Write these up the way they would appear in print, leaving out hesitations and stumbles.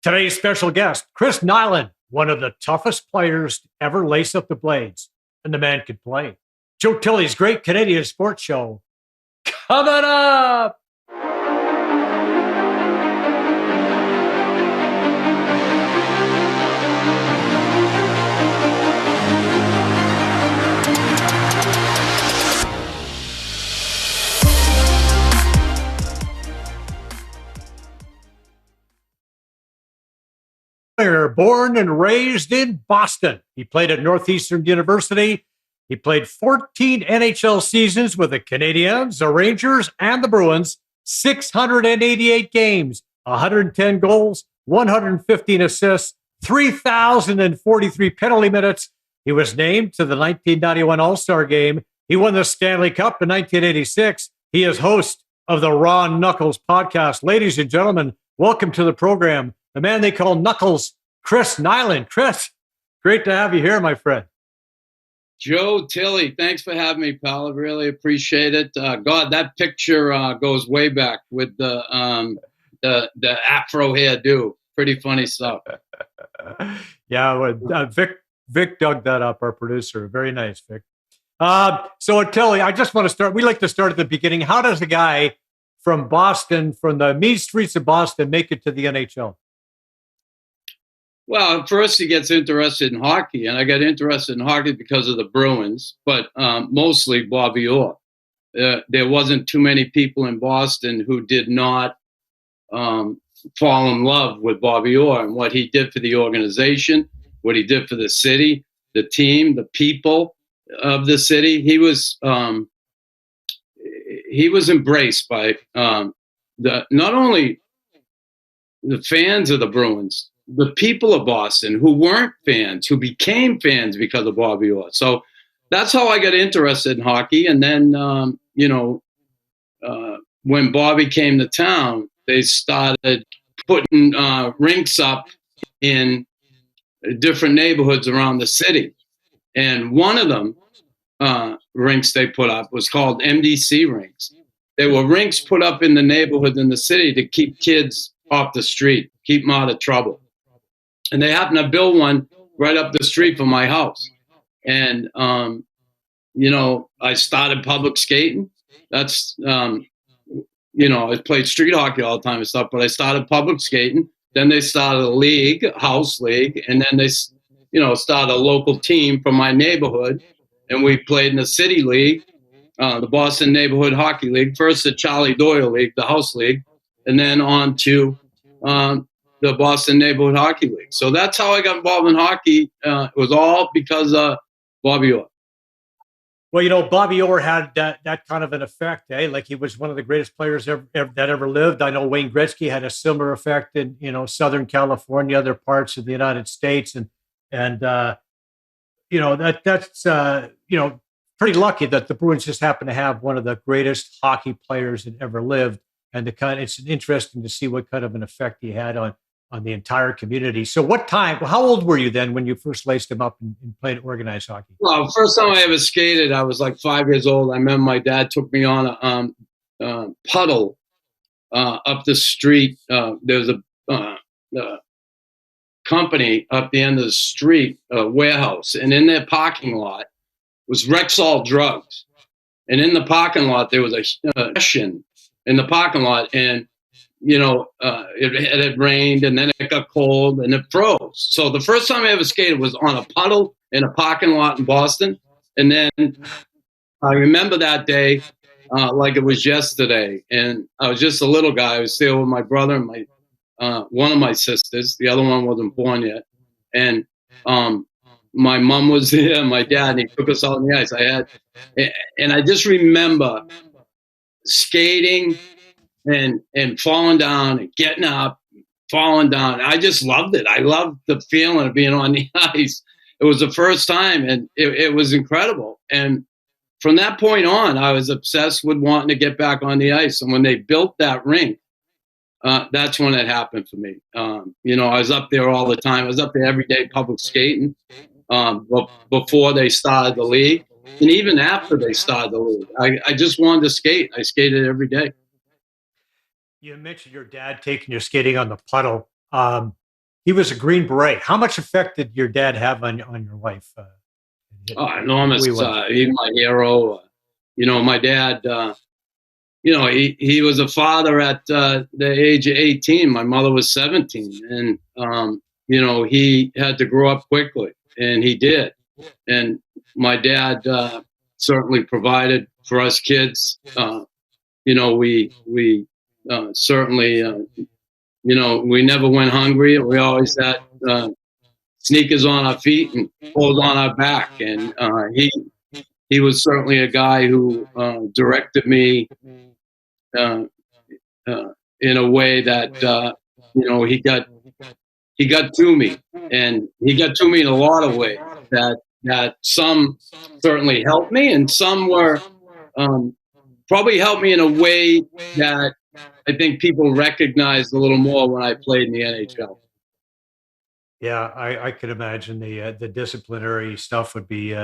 Today's special guest, Chris Nilan, one of the toughest players to ever lace up the blades, and the man could play. Joe Tilley's Great Canadian Sports Show coming up. Born and raised in Boston. He played at Northeastern University. He played 14 NHL seasons with the Canadiens, the Rangers, and the Bruins, 688 games, 110 goals, 115 assists, 3,043 penalty minutes. He was named to the 1991 All-Star Game. He won the Stanley Cup in 1986. He is host of the Raw Knuckles podcast. Ladies and gentlemen, welcome to the program, the man they call Knuckles, Chris Nilan. Chris, great to have you here, my friend. Joe Tilley, thanks for having me, pal. I really appreciate it. God, that picture goes way back with the afro hairdo. Pretty funny stuff. Yeah, Vic dug that up, our producer. Very nice, Vic. So Tilley, I just want to start. We like to start at the beginning. How does a guy from Boston, from the mean streets of Boston, make it to the NHL? Well, first he gets interested in hockey, and I got interested in hockey because of the Bruins, but mostly Bobby Orr. There wasn't too many people in Boston who did not fall in love with Bobby Orr and what he did for the organization, what he did for the city, the team, the people of the city. He was embraced by not only the fans of the Bruins, the people of Boston who weren't fans, who became fans because of Bobby Orr. So that's how I got interested in hockey. And then, when Bobby came to town, they started putting rinks up in different neighborhoods around the city. And one of them, rinks they put up was called MDC rinks. They were rinks put up in the neighborhood in the city to keep kids off the street, keep them out of trouble. And they happened to build one right up the street from my house. And, I started public skating. That's, I played street hockey all the time and stuff, but I started public skating. Then they started a league, a house league. And then they, started a local team from my neighborhood. And we played in the city league, the Boston Neighborhood Hockey League, first the Charlie Doyle League, the house league, and then on to the Boston Neighborhood Hockey League. So that's how I got involved in hockey. It was all because of Bobby Orr. Well, Bobby Orr had that kind of an effect, eh? Like he was one of the greatest players that ever lived. I know Wayne Gretzky had a similar effect in, Southern California, other parts of the United States. That's pretty lucky that the Bruins just happen to have one of the greatest hockey players that ever lived. And it's interesting to see what kind of an effect he had on the entire community. So how old were you then when you first laced him up and played organized hockey? Well, first time I ever skated, I was like 5 years old. I remember my dad took me on a puddle up the street. There was a company up the end of the street, a warehouse, and in their parking lot was Rexall Drugs. And in the parking lot, there was a session in the parking lot, and it had rained, and then it got cold, and it froze. So the first time I ever skated was on a puddle in a parking lot in Boston. And then I remember that day like it was yesterday. And I was just a little guy. I was there with my brother and my one of my sisters. The other one wasn't born yet. And my mom was there, my dad, and he took us out on the ice. And I just remember skating and falling down and getting up, falling down. I just loved it. I loved the feeling of being on the ice. It was the first time, and it was incredible. And from that point on, I was obsessed with wanting to get back on the ice. And when they built that rink, that's when it happened for me. I was up there all the time. I was up there every day public skating before they started the league. And even after they started the league, I just wanted to skate. I skated every day. You mentioned your dad taking you skating on the puddle. he was a Green Beret. How much effect did your dad have on your life? Enormous. He's my hero. My dad, he was a father at the age of 18. My mother was 17. And, he had to grow up quickly, and he did. And my dad certainly provided for us kids. We certainly, we never went hungry. We always had sneakers on our feet and clothes on our back. And he was certainly a guy who directed me in a way that he got to me, and he got to me in a lot of ways that some certainly helped me, and some were probably helped me in a way that I think people recognized a little more when I played in the NHL. Yeah, I could imagine the disciplinary stuff would be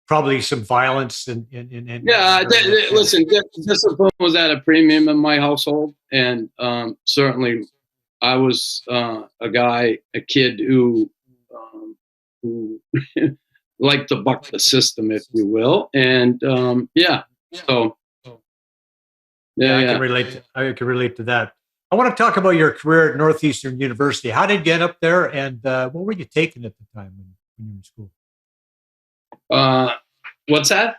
probably some violence and listen, discipline was at a premium in my household, and certainly I was a kid who liked to buck the system, if you will, and so I can relate. I can relate to that. I want to talk about your career at Northeastern University. How did you get up there, and what were you taking at the time when you were in school? What's that?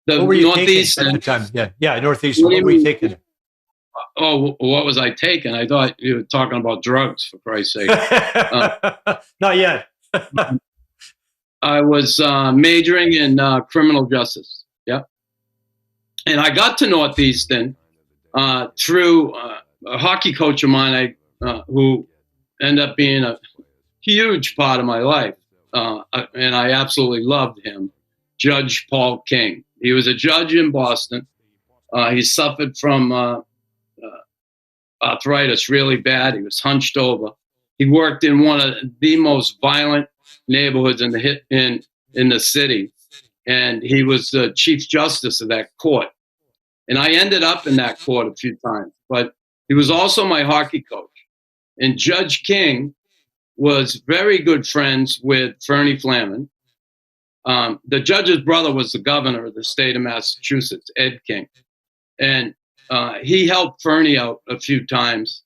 What were you taking at the time? Yeah, Northeastern. What were you taking? Oh, what was I taking? I thought you were talking about drugs, for Christ's sake. Not yet. I was majoring in criminal justice. Yep. And I got to Northeastern through a hockey coach of mine who ended up being a huge part of my life. And I absolutely loved him, Judge Paul King. He was a judge in Boston. He suffered from arthritis really bad. He was hunched over. He worked in one of the most violent neighborhoods in the city, and he was the chief justice of that court. And I ended up in that court a few times, but he was also my hockey coach. And Judge King was very good friends with Fernie Flaman. The judge's brother was the governor of the state of Massachusetts, Ed King. And he helped Fernie out a few times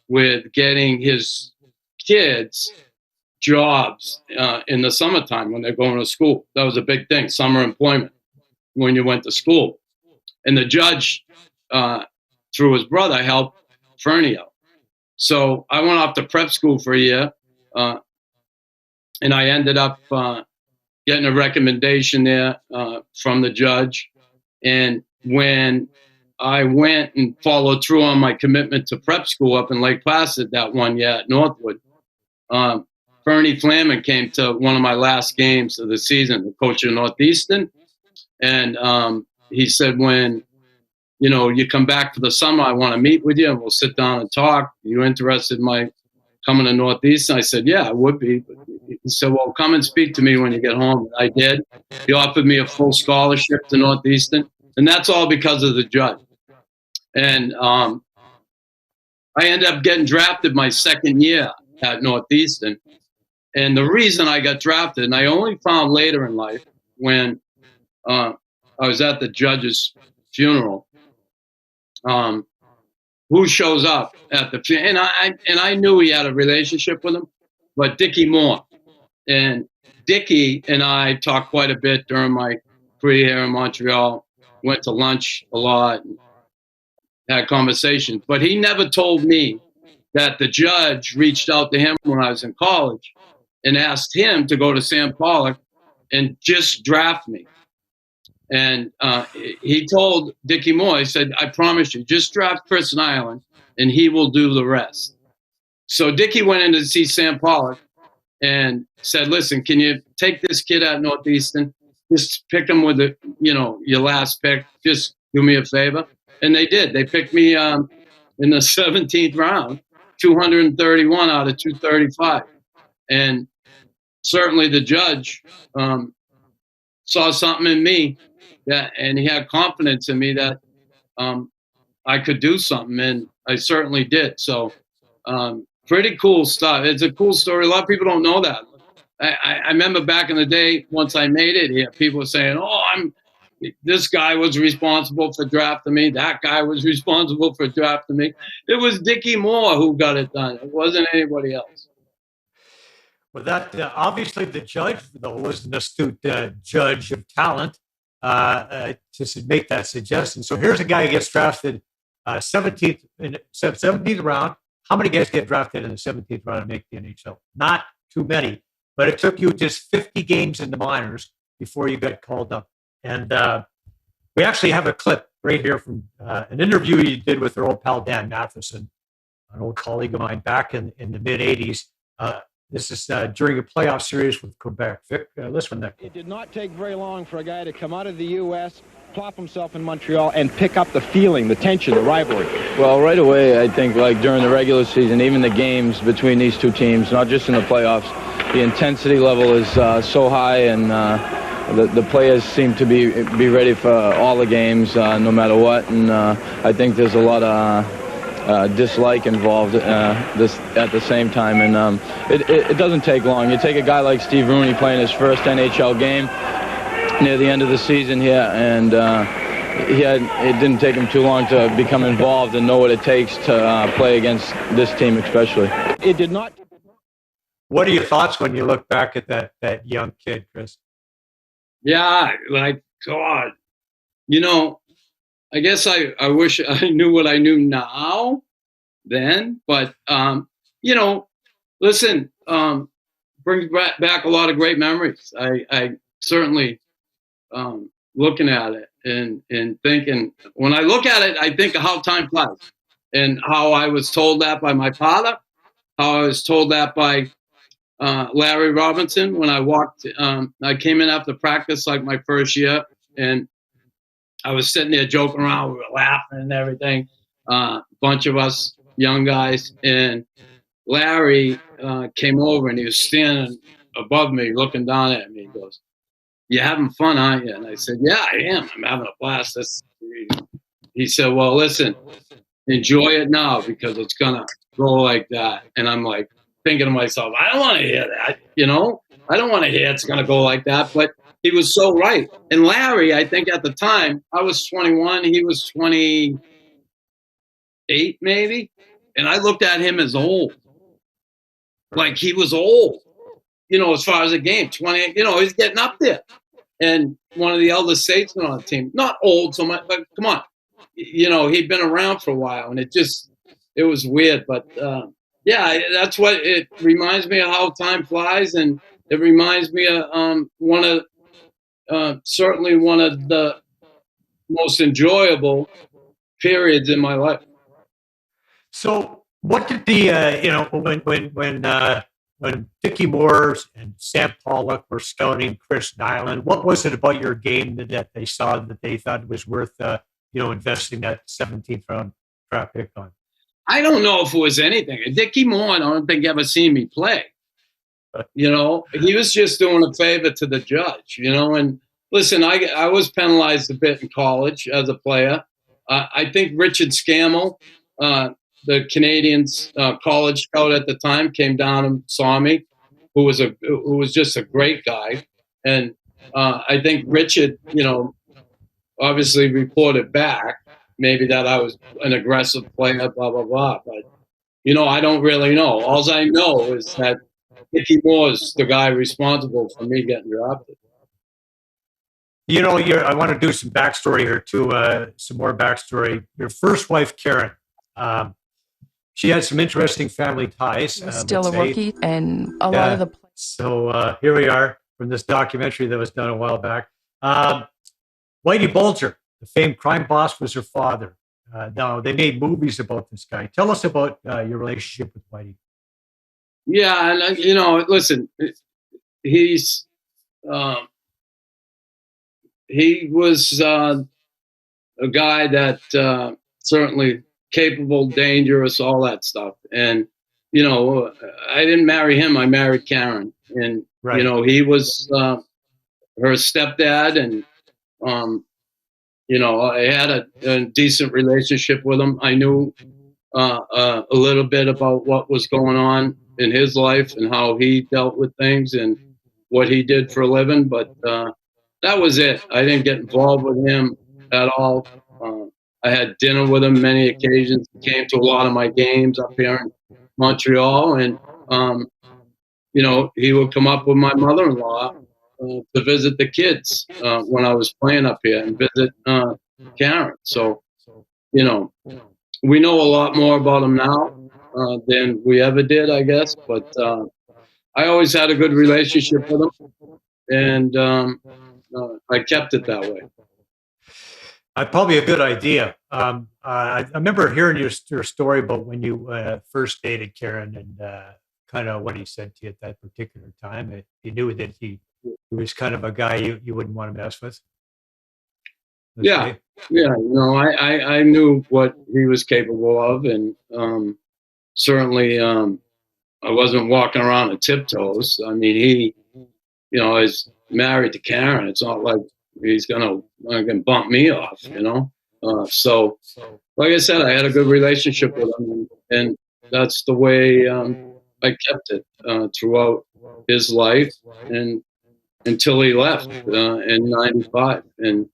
with getting his kids jobs in the summertime when they're going to school. That was a big thing, summer employment when you went to school. And the judge, through his brother, helped Fernie out. So I went off to prep school for a year, and I ended up getting a recommendation there from the judge. And when I went and followed through on my commitment to prep school up in Lake Placid that one year at Northwood, Fernie Flaman came to one of my last games of the season, the coach of Northeastern. And he said, when you come back for the summer, I want to meet with you and we'll sit down and talk. Are you interested in my coming to Northeastern? I said, yeah, I would be. But he said, well, come and speak to me when you get home. And I did. He offered me a full scholarship to Northeastern. And that's all because of the judge. And I ended up getting drafted my second year at Northeastern. And the reason I got drafted, and I only found later in life when I was at the judge's funeral, who shows up at the funeral. And I knew he had a relationship with him, but Dickie Moore. And Dickie and I talked quite a bit during my career here in Montreal, went to lunch a lot, and had conversations. But he never told me that the judge reached out to him when I was in college and asked him to go to Sam Pollock and just draft me. And he told Dickie Moore, he said, I promise you, just draft Chris Nilan and he will do the rest. So Dickie went in to see Sam Pollock and said, listen, can you take this kid out Northeastern? Just pick him with your last pick. Just do me a favor. And they did. They picked me in the 17th round, 231 out of 235. And certainly the judge saw something in me and he had confidence in me that I could do something, and I certainly did. So Pretty cool stuff. It's a cool story. A lot of people don't know that. I remember back in the day, once I made it here, people were saying, this guy was responsible for drafting me. That guy was responsible for drafting me. It was Dickie Moore who got it done. It wasn't anybody else. Well, that obviously the judge, though, was an astute judge of talent to make that suggestion. So here's a guy who gets drafted 17th round. How many guys get drafted in the 17th round and make the NHL? Not too many, but it took you just 50 games in the minors before you got called up. And we actually have a clip right here from an interview you did with our old pal Dan Matheson, an old colleague of mine back in the mid-'80s. This is during a playoff series with Quebec. Vic, listen to that. It did not take very long for a guy to come out of the U.S., plop himself in Montreal, and pick up the feeling, the tension, the rivalry. Well, right away, I think, like during the regular season, even the games between these two teams, not just in the playoffs, the intensity level is so high, and the players seem to be ready for all the games, no matter what. And I think there's a lot of dislike involved this at the same time, and it doesn't take long. You take a guy like Steve Rooney playing his first NHL game near the end of the season here, and it didn't take him too long to become involved and know what it takes to play against this team especially. It did not. What are your thoughts when you look back at that young kid, Chris? Yeah, like, God, I guess I wish I knew what I knew now then, but, listen, brings back a lot of great memories. I certainly, looking at it and thinking, when I look at it, I think of how time flies and how I was told that by my father, how I was told that by Larry Robinson when I walked. I came in after practice like my first year, and I was sitting there joking around. We were laughing and everything. Bunch of us young guys, and Larry came over and he was standing above me, looking down at me. He goes, "You having fun, aren't you?" And I said, "Yeah, I am. I'm having a blast." He said, "Well, listen, enjoy it now because it's gonna go like that." And I'm like thinking to myself, I don't want to hear that. I don't want to hear it's gonna go like that. But he was so right. And Larry, I think at the time, I was 21, he was 28 maybe, and I looked at him as old. Like he was old, as far as the game, 28, he's getting up there. And one of the eldest statesmen on the team, not old so much, but come on, he'd been around for a while, and it was weird. But yeah, that's what it reminds me of, how time flies, and it reminds me of certainly one of the most enjoyable periods in my life. So, what did when Dickie Moore and Sam Pollock were scouting Chris Nilan, what was it about your game that they saw that they thought it was worth investing that 17th round draft pick on? I don't know if it was anything. Dickie Moore, I don't think ever seen me play. He was just doing a favor to the judge, and listen, I was penalized a bit in college as a player. I think Richard Scammell, the Canadiens college scout at the time, came down and saw me, who was just a great guy. And I think Richard, obviously reported back maybe that I was an aggressive player, blah, blah, blah. But, I don't really know. All I know is that Dickie Moore's the guy responsible for me getting drafted. I want to do some backstory here too, some more backstory. Your first wife, Karen, she had some interesting family ties. Still a rookie, and a lot of the. So here we are from this documentary that was done a while back. Whitey Bulger, the famed crime boss, was her father. Now they made movies about this guy. Tell us about your relationship with Whitey. Yeah, and listen, he was a guy that certainly capable, dangerous, all that stuff. And I didn't marry him; I married Karen, and right. He was her stepdad, and I had a decent relationship with him. I knew a little bit about what was going on in his life and how he dealt with things and what he did for a living. But that was it. I didn't get involved with him at all. I had dinner with him many occasions. He came to a lot of my games up here in Montreal, and he would come up with my mother-in-law to visit the kids when I was playing up here and visit Karen. So, we know a lot more about him now than we ever did, I guess. But I always had a good relationship with him, and I kept it that way. Probably a good idea. I remember hearing your story about when you first dated Karen and kind of what he said to you at that particular time. You knew that he was kind of a guy you wouldn't want to mess with. Yeah. I knew what he was capable of, and certainly I wasn't walking around on tiptoes. I mean, he, is married to Karen. It's not like he's gonna bump me off, So, like I said, I had a good relationship with him, and that's the way I kept it throughout his life, and until he left in '95 and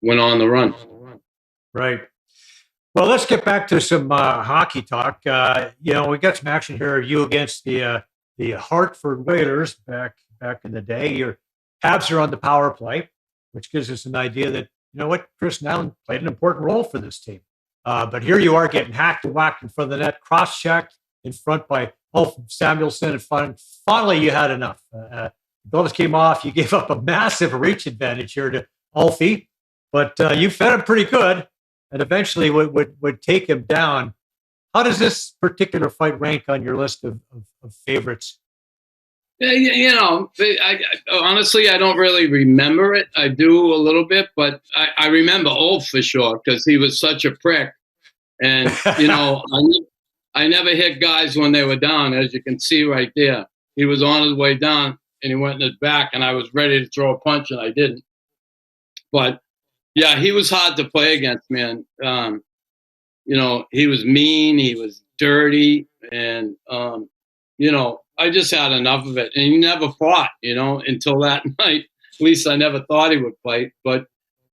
went on the run. Right. Well, let's get back to some hockey talk. We got some action here. You against the Hartford Whalers back in the day. Your Habs are on the power play, which gives us an idea that, Chris Nilan played an important role for this team. But here you are getting hacked and whacked in front of the net, cross-checked in front by Ulf Samuelsson, and finally you had enough. The gloves came off. You gave up a massive reach advantage here to Ulfie, but you fed him pretty good and eventually would take him down. How does this particular fight rank on your list of favorites? Honestly, I don't really remember it. I do a little bit, but I remember Ulf for sure because he was such a prick. And, I never hit guys when they were down, as you can see right there. He was on his way down, and he went in his back, and I was ready to throw a punch, and I didn't. But, yeah, he was hard to play against, man. He was mean, he was dirty, and, I just had enough of it. And he never fought, until that night. At least I never thought he would fight. But,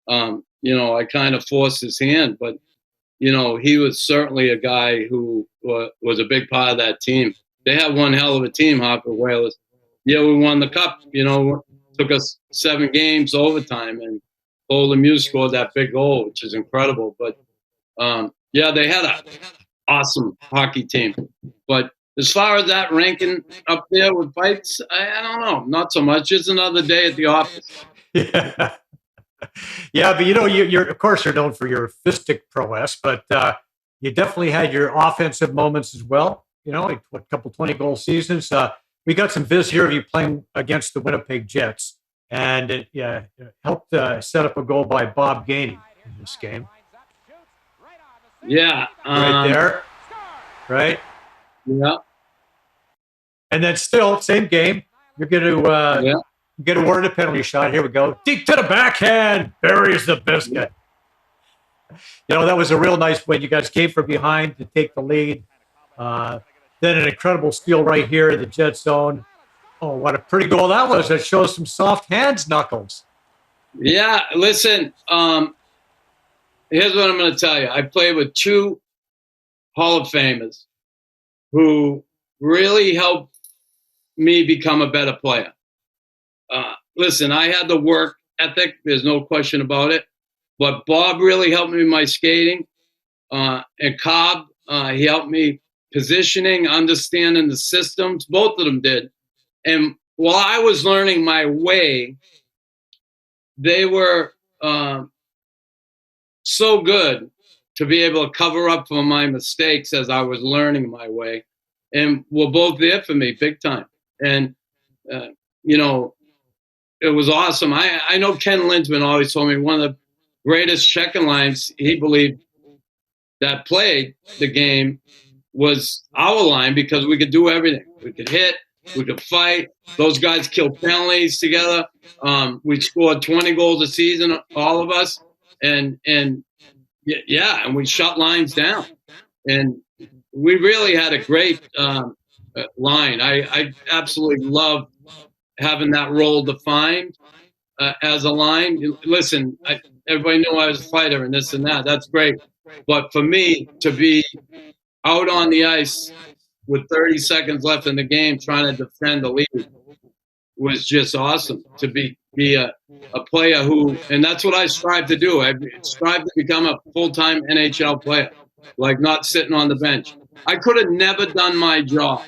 I kind of forced his hand. But, he was certainly a guy who was a big part of that team. They had one hell of a team, Hartford Whalers. Yeah, we won the cup. Took us 7 games overtime. And Cole Lemieux scored that big goal, which is incredible. But, they had an awesome hockey team. But as far as that ranking up there with fights, I don't know. Not so much. Just another day at the office. Yeah. Yeah, but you're of course you're known for your fistic prowess, but you definitely had your offensive moments as well. A couple 20-goal seasons. We got some viz here of you playing against the Winnipeg Jets, and it helped set up a goal by Bob Gainey in this game. Yeah, right there, right. Yeah. And then still, same game, you're going to get awarded a penalty shot. Here we go. Deep to the backhand. Buries the biscuit. That was a real nice win. You guys came from behind to take the lead. Then an incredible steal right here in the Jet zone. Oh, what a pretty goal that was. That shows some soft hands knuckles. Yeah, listen, here's what I'm going to tell you. I played with 2 Hall of Famers who really helped me become a better player. Listen, I had the work ethic. There's no question about it. But Bob really helped me with my skating. And Cobb, he helped me positioning, understanding the systems. Both of them did. And while I was learning my way, they were so good to be able to cover up for my mistakes as I was learning my way. And were both there for me big time. And, it was awesome. I know Ken Linsman always told me one of the greatest checking lines he believed that played the game was our line because we could do everything. We could hit, we could fight. Those guys killed penalties together. We scored 20 goals a season, all of us. And we shut lines down. And we really had a great line. I absolutely loved having that role defined as a line. Listen, everybody knew I was a fighter and this and that. That's great. But for me to be out on the ice with 30 seconds left in the game trying to defend the lead was just awesome. To be a player who, and that's what I strive to do. I strive to become a full-time NHL player, like not sitting on the bench. I could have never done my job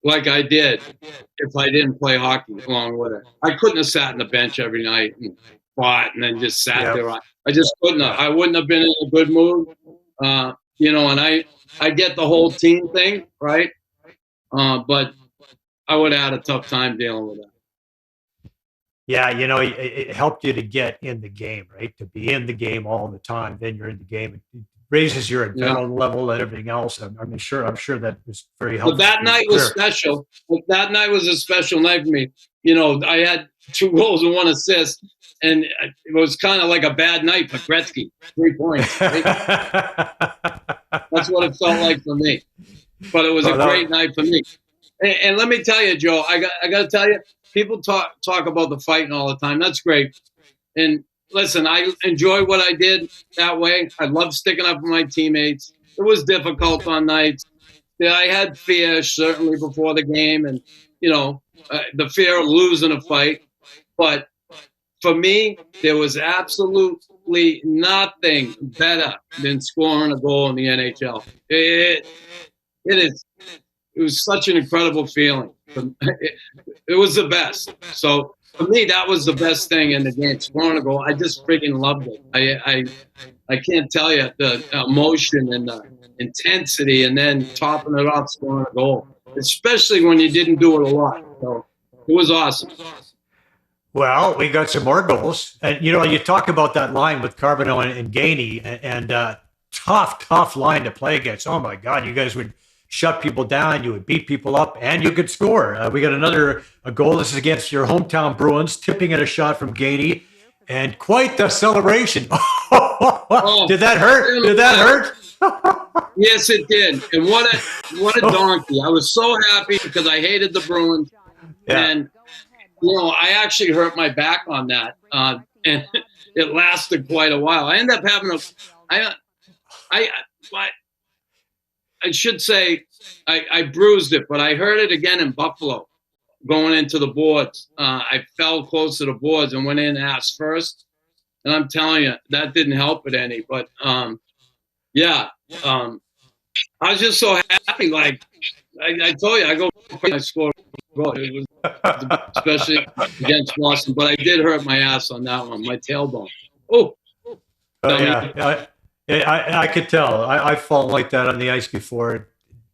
like I did if I didn't play hockey along with it. I couldn't have sat on the bench every night and fought and then just sat there. I just couldn't have. I wouldn't have been in a good mood. And I get the whole team thing, right? But I would have had a tough time dealing with that. Yeah, it helped you to get in the game, right? To be in the game all the time. Then you're in the game. It raises your adrenaline level and everything else. I'm sure that was very helpful. But that night was special. That night was a special night for me. I had 2 goals and 1 assist, and it was kind of like a bad night for Gretzky. 3 points. Right? That's what it felt like for me. But it was a great night for me. And let me tell you, Joe, I got to tell you, people talk about the fighting all the time. That's great. And listen, I enjoy what I did that way. I love sticking up for my teammates. It was difficult on nights. Yeah, I had fear, certainly, before the game, and, the fear of losing a fight. But for me, there was absolutely nothing better than scoring a goal in the NHL. It was such an incredible feeling. It was the best. So for me, that was the best thing in the game, scoring a goal. I just freaking loved it. I can't tell you the emotion and the intensity, and then topping it off, scoring a goal, especially when you didn't do it a lot. So it was awesome. Well, we got some more goals. And, you talk about that line with Carbonell and Gainey, and tough line to play against. Oh, my God, you guys would shut people down, you would beat people up, and you could score. We got a goal. This is against your hometown Bruins, tipping at a shot from Gainey, and quite the celebration. Did that hurt? Did that hurt? Yes, it did. And what a donkey. I was so happy because I hated the Bruins. Yeah. And, I actually hurt my back on that. And it lasted quite a while. I ended up having I should say I bruised it, but I hurt it again in Buffalo going into the boards. I fell close to the boards and went in ass first. And I'm telling you, that didn't help it any. But, I was just so happy. Like I told you, I scored a goal. It was especially against Boston. But I did hurt my ass on that one, my tailbone. Oh, yeah. I could tell. I felt like that on the ice before,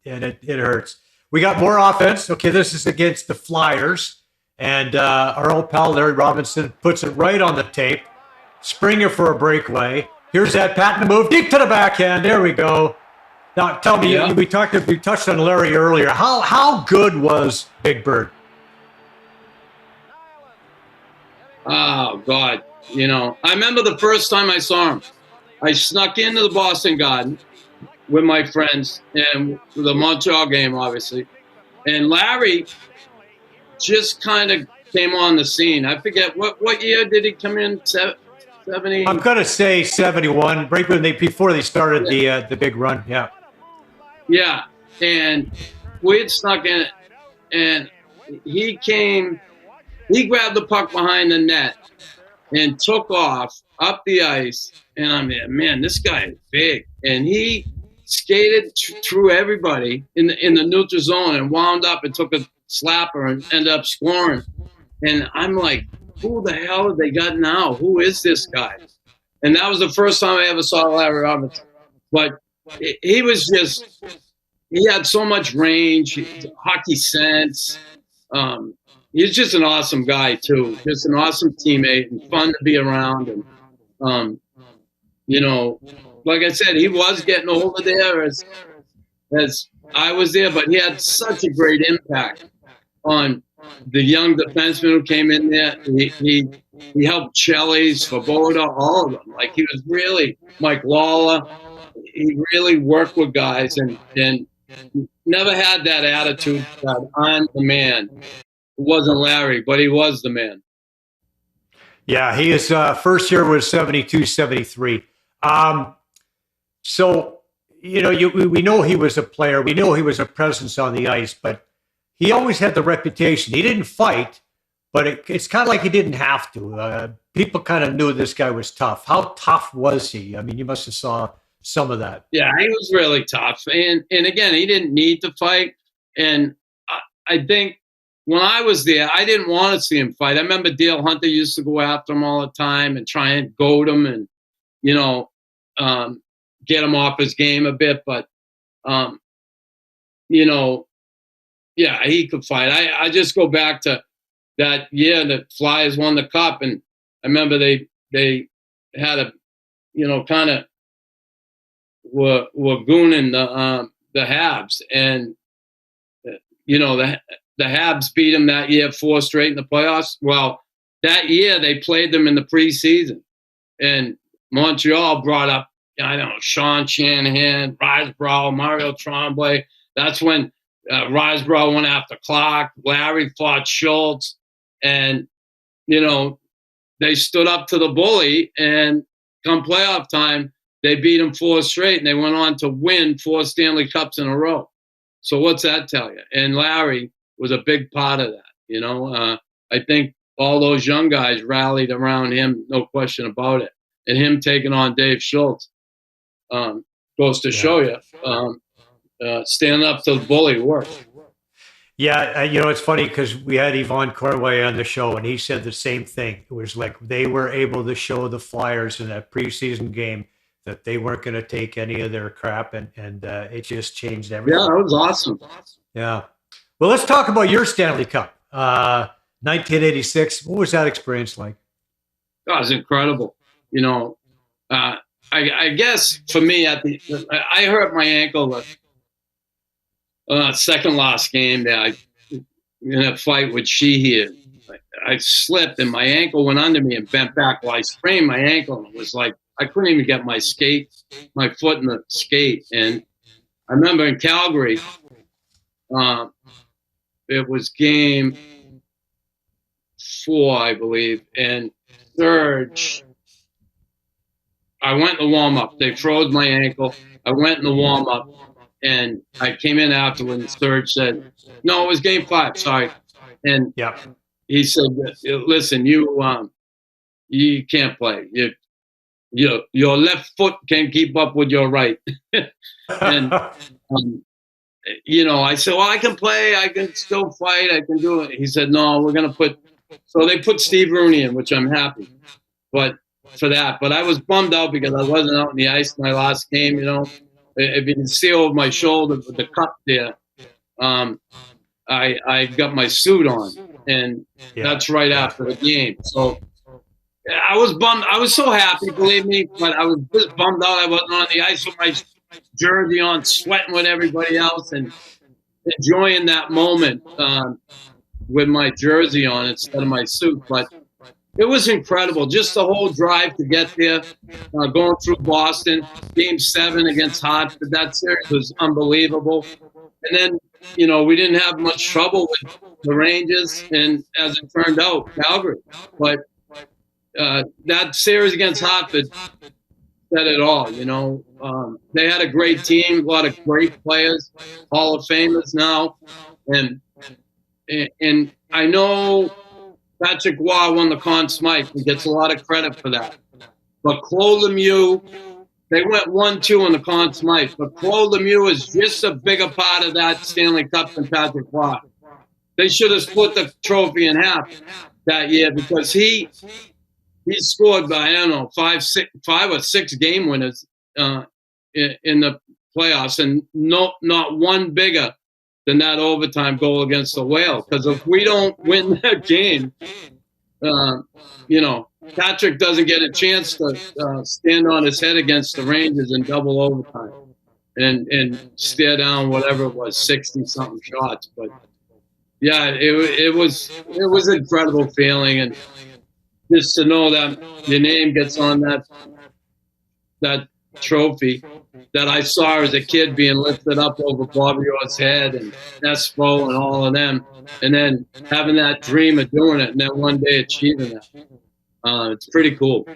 and it hurts. We got more offense. Okay, this is against the Flyers, and our old pal Larry Robinson puts it right on the tape. Springer for a breakaway. Here's that patent move deep to the backhand. There we go. Now, tell me, we touched on Larry earlier. How good was Big Bird? Oh God, I remember the first time I saw him. I snuck into the Boston Garden with my friends and the Montreal game, obviously. And Larry just kind of came on the scene. I forget what year did he come in? 70? I'm gonna say 71, right before they started the big run. Yeah. Yeah, and we had snuck in, and he grabbed the puck behind the net and took off up the ice. And I'm like, man, this guy is big. And he skated through everybody in the neutral zone and wound up and took a slapper and ended up scoring. And I'm like, who the hell have they got now? Who is this guy? And that was the first time I ever saw Larry Robinson. But he was he had so much range, hockey sense. He's just an awesome guy, too. Just an awesome teammate and fun to be around. And, like I said, he was getting older there as I was there, but he had such a great impact on the young defenseman who came in there, he helped Tilley, Svoboda, all of them. Like he was really Mike Lawler. He really worked with guys and never had that attitude that I'm the man. It wasn't Larry, but he was the man. Yeah, his first year was 72, 73. So, you know, we know he was a player. We know he was a presence on the ice, but he always had the reputation. He didn't fight, but it's kind of like he didn't have to. People kind of knew this guy was tough. How tough was he? I mean, you must have saw some of that. Yeah, he was really tough. And again, he didn't need to fight. And I think when I was there, I didn't want to see him fight. I remember Dale Hunter used to go after him all the time and try and goad him and, you know, get him off his game a bit. But, you know, yeah, he could fight. I just go back to that year that Flyers won the Cup. And I remember they had a, you know, kind of were gooning the Habs. And, you know, the Habs beat them that year 4 straight in the playoffs. Well, that year they played them in the preseason. And Montreal brought up, I don't know, Sean Shanahan, Risebrough, Mario Tremblay. That's when Risebrough went after Clark. Larry fought Schultz. And, you know, they stood up to the bully. And come playoff time, they beat them 4 straight. And they went on to win 4 Stanley Cups in a row. So what's that tell you? And Larry was a big part of that. You know, I think all those young guys rallied around him, no question about it. And him taking on Dave Schultz goes to show you, standing up to the bully works. Yeah, you know, it's funny because we had Yvonne Corway on the show, and he said the same thing. It was like they were able to show the Flyers in that preseason game that they weren't going to take any of their crap, and it just changed everything. Yeah, that was awesome. Yeah. Well, let's talk about your Stanley Cup. 1986. What was that experience like? That was incredible. You know, I guess for me, I hurt my ankle second last game that in a fight with Sheehy. I slipped and my ankle went under me and bent back. Well, I sprained my ankle and it was like I couldn't even get my foot in the skate. And I remember in Calgary, it was game 4, I believe, and Serge. I went in the warm-up. They froze my ankle. I went in the warm-up, and I came in afterward, and Serge said, no, it was game 5, sorry. And he said, listen, you can't play. Your left foot can't keep up with your right. And, you know, I said, well, I can play. I can still fight. I can do it. He said, no, we're going to so they put Steve Rooney in, which I'm happy for that. But I was bummed out because I wasn't out in the ice in my last game, you know. If you can see over my shoulder with the cup there, I got my suit on, and that's right after the game. So I was bummed. I was so happy, believe me, but I was just bummed out I wasn't on the ice with my jersey on, sweating with everybody else and enjoying that moment with my jersey on instead of my suit. But it was incredible. Just the whole drive to get there, going through Boston, game 7 against Hartford. That series was unbelievable. And then, you know, we didn't have much trouble with the Rangers, and as it turned out, Calgary. But that series against Hartford said it all, you know. They had a great team, a lot of great players, Hall of Famers now. And I know Patrick Roy won the Conn Smythe. He gets a lot of credit for that. But Claude Lemieux, they went 1-2 in the Conn Smythe. But Claude Lemieux is just a bigger part of that Stanley Cup than Patrick Roy. They should have split the trophy in half that year because he scored by, I don't know, 5 or 6 game winners in the playoffs, and not one bigger than that overtime goal against the Whale. Because if we don't win that game, you know, Patrick doesn't get a chance to stand on his head against the Rangers in double overtime and stare down whatever it was, 60-something shots. But Yeah, it was an incredible feeling, and just to know that your name gets on that trophy that I saw as a kid being lifted up over Bobby Orr's head and Espo and all of them, and then having that dream of doing it, and then one day achieving that. It's pretty cool.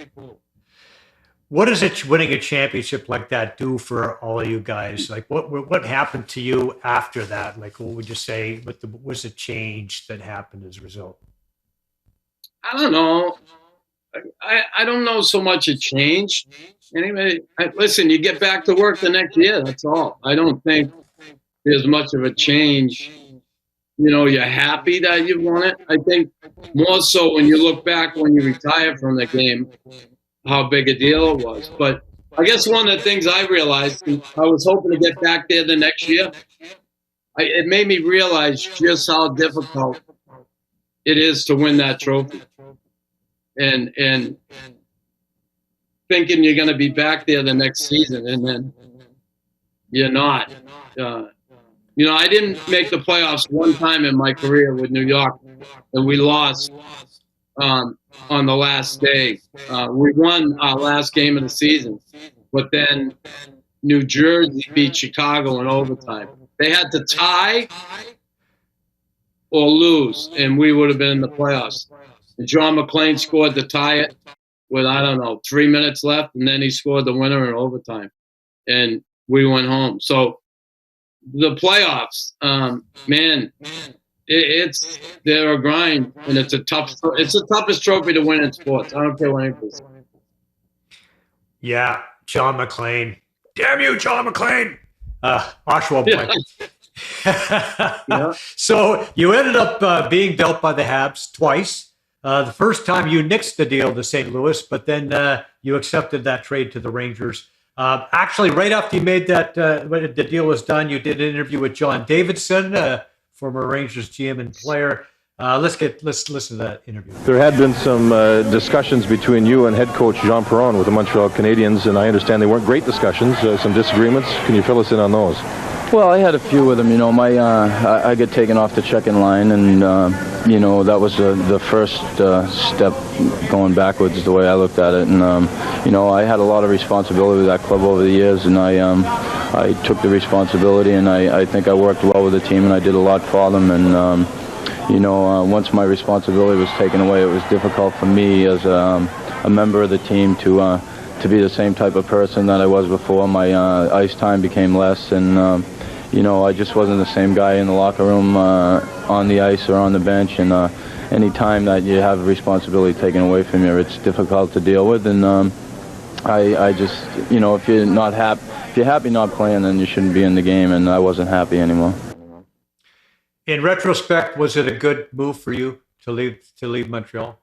What does it winning a championship like that do for all of you guys? Like, what happened to you after that? Like, what would you say? What was the change that happened as a result? I don't know. I don't know so much it changed. Anyway, listen, you get back to work the next year. That's all. I don't think there's much of a change. You know, you're happy that you won it. I think more so when you look back when you retire from the game, how big a deal it was. But I guess one of the things I realized, and I was hoping to get back there the next year, it made me realize just how difficult it is to win that trophy. And thinking you're going to be back there the next season, and then you're not. You know, I didn't make the playoffs one time in my career with New York, and we lost on the last day. We won our last game of the season, but then New Jersey beat Chicago in overtime. They had to tie or lose, and we would have been in the playoffs. And John McClain scored to tie it with, 3 minutes left, and then he scored the winner in overtime, and we went home. So the playoffs, man, they're a grind, and it's the toughest trophy to win in sports. I don't care what anybody says. Yeah, John McClain. Damn you, John McClain. Oshawa boy. Yeah. So you ended up being dealt by the Habs twice. The first time you nixed the deal to St. Louis, but then you accepted that trade to the Rangers. Actually, right after you made that, when the deal was done, you did an interview with John Davidson, former Rangers GM and player. Let's listen to that interview. There had been some discussions between you and head coach Jean Perron with the Montreal Canadiens, and I understand they weren't great discussions, some disagreements. Can you fill us in on those? Well, I had a few with him. You know, I get taken off the checking line, and you know, that was the first step going backwards, the way I looked at it. And you know, I had a lot of responsibility with that club over the years, and I took the responsibility, and I think I worked well with the team, and I did a lot for them. And you know, once my responsibility was taken away, it was difficult for me as a member of the team to be the same type of person that I was before. My ice time became less, and you know, I just wasn't the same guy in the locker room, on the ice or on the bench. And any time that you have responsibility taken away from you, it's difficult to deal with. And I just, you know, if you're happy not playing, then you shouldn't be in the game. And I wasn't happy anymore. In retrospect, was it a good move for you to leave Montreal?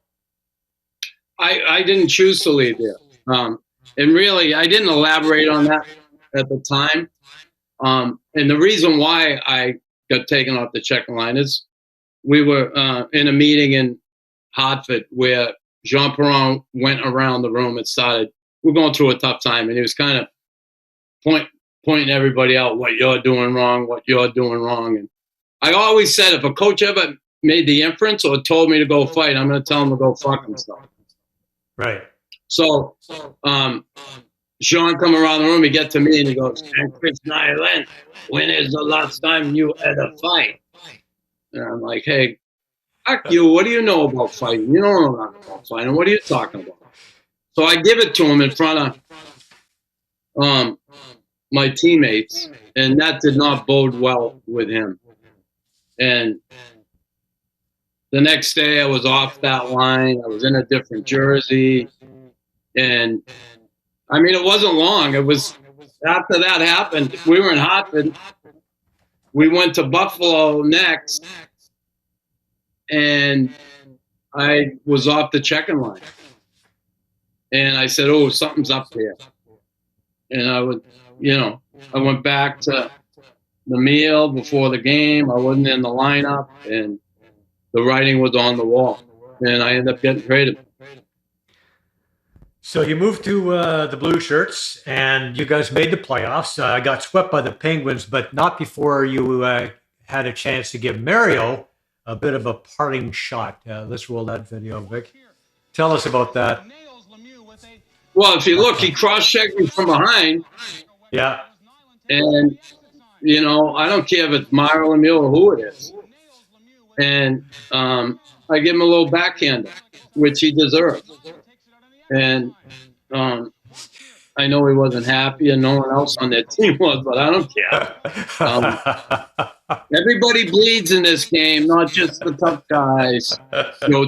I didn't choose to leave there, and really, I didn't elaborate on that at the time. And the reason why I got taken off the checking line is we were in a meeting in Hartford where Jean Perron went around the room and started, we're going through a tough time, and he was kind of pointing everybody out what you're doing wrong, and I always said, if a coach ever made the inference or told me to go fight, I'm going to tell him to go fuck himself. Right. So Jean come around the room, he get to me and he goes, and Chris Nilan, when is the last time you had a fight? And I'm like, hey, fuck you, what do you know about fighting? You don't know nothing about fighting. What are you talking about? So I give it to him in front of my teammates, and that did not bode well with him. And the next day I was off that line. I was in a different jersey. And I mean, it wasn't long. It was after that happened. We were in Hartford. We went to Buffalo next. And I was off the checking line. And I said, oh, something's up there. And I went back to the meal before the game. I wasn't in the lineup, and the writing was on the wall, and I ended up getting traded. So you moved to the Blue Shirts, and you guys made the playoffs. Got swept by the Penguins, but not before you had a chance to give Mario a bit of a parting shot. Let's roll that video, Vic. Tell us about that. Well, if you look, he cross-checked me from behind. Yeah. And, you know, I don't care if it's Myra Lemieux or who it is. And I give him a little backhander, which he deserves. And I know he wasn't happy and no one else on that team was, but I don't care. Everybody bleeds in this game, not just the tough guys.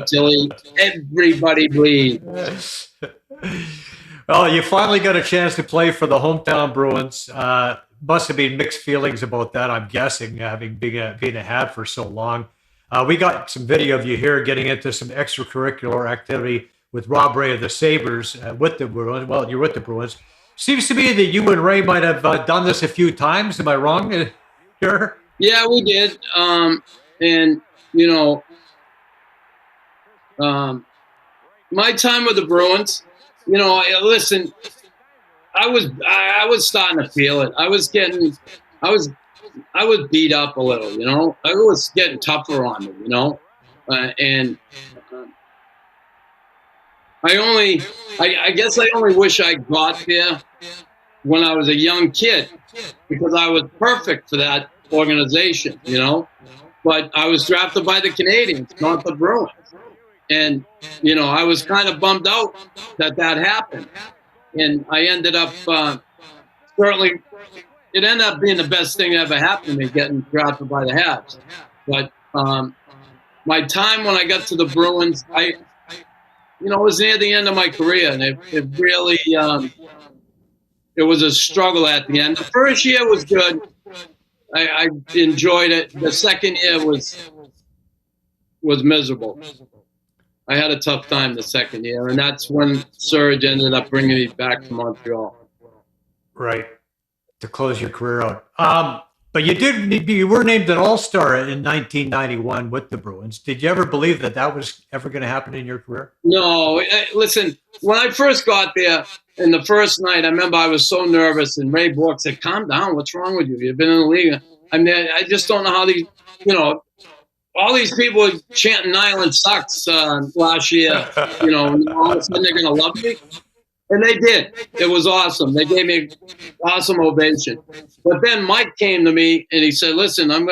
Tilley, everybody bleeds. Well, you finally got a chance to play for the hometown Bruins. Must have been mixed feelings about that, I'm guessing, having been a Hat for so long. We got some video of you here getting into some extracurricular activity with Rob Ray of the Sabres with the Bruins. Well, you're with the Bruins. Seems to me that you and Ray might have done this a few times. Am I wrong here? Yeah, we did. And, you know, my time with the Bruins, you know, listen, I was starting to feel it. I was beat up a little, you know. I was getting tougher on me, you know. And I guess I only wish I got there when I was a young kid, because I was perfect for that organization, you know. But I was drafted by the Canadiens, not the Bruins. And, you know, I was kind of bummed out that happened. And I ended up, certainly, it ended up being the best thing that ever happened to me, getting drafted by the Habs. But my time when I got to the Bruins, it was near the end of my career. And it really, it was a struggle at the end. The first year was good. I enjoyed it. The second year was miserable. I had a tough time the second year, and that's when Serge ended up bringing me back to Montreal. Right, to close your career out. But you were named an All-Star in 1991 with the Bruins. Did you ever believe that was ever going to happen in your career? No. Listen, when I first got there, in the first night, I remember I was so nervous, and Ray Bork said, "Calm down. What's wrong with you? You've been in the league." I mean, I just don't know how these, all these people were chanting Nilan sucks last year, all of a sudden they're going to love me. And they did. It was awesome. They gave me an awesome ovation. But then Mike came to me and he said, "Listen, I'm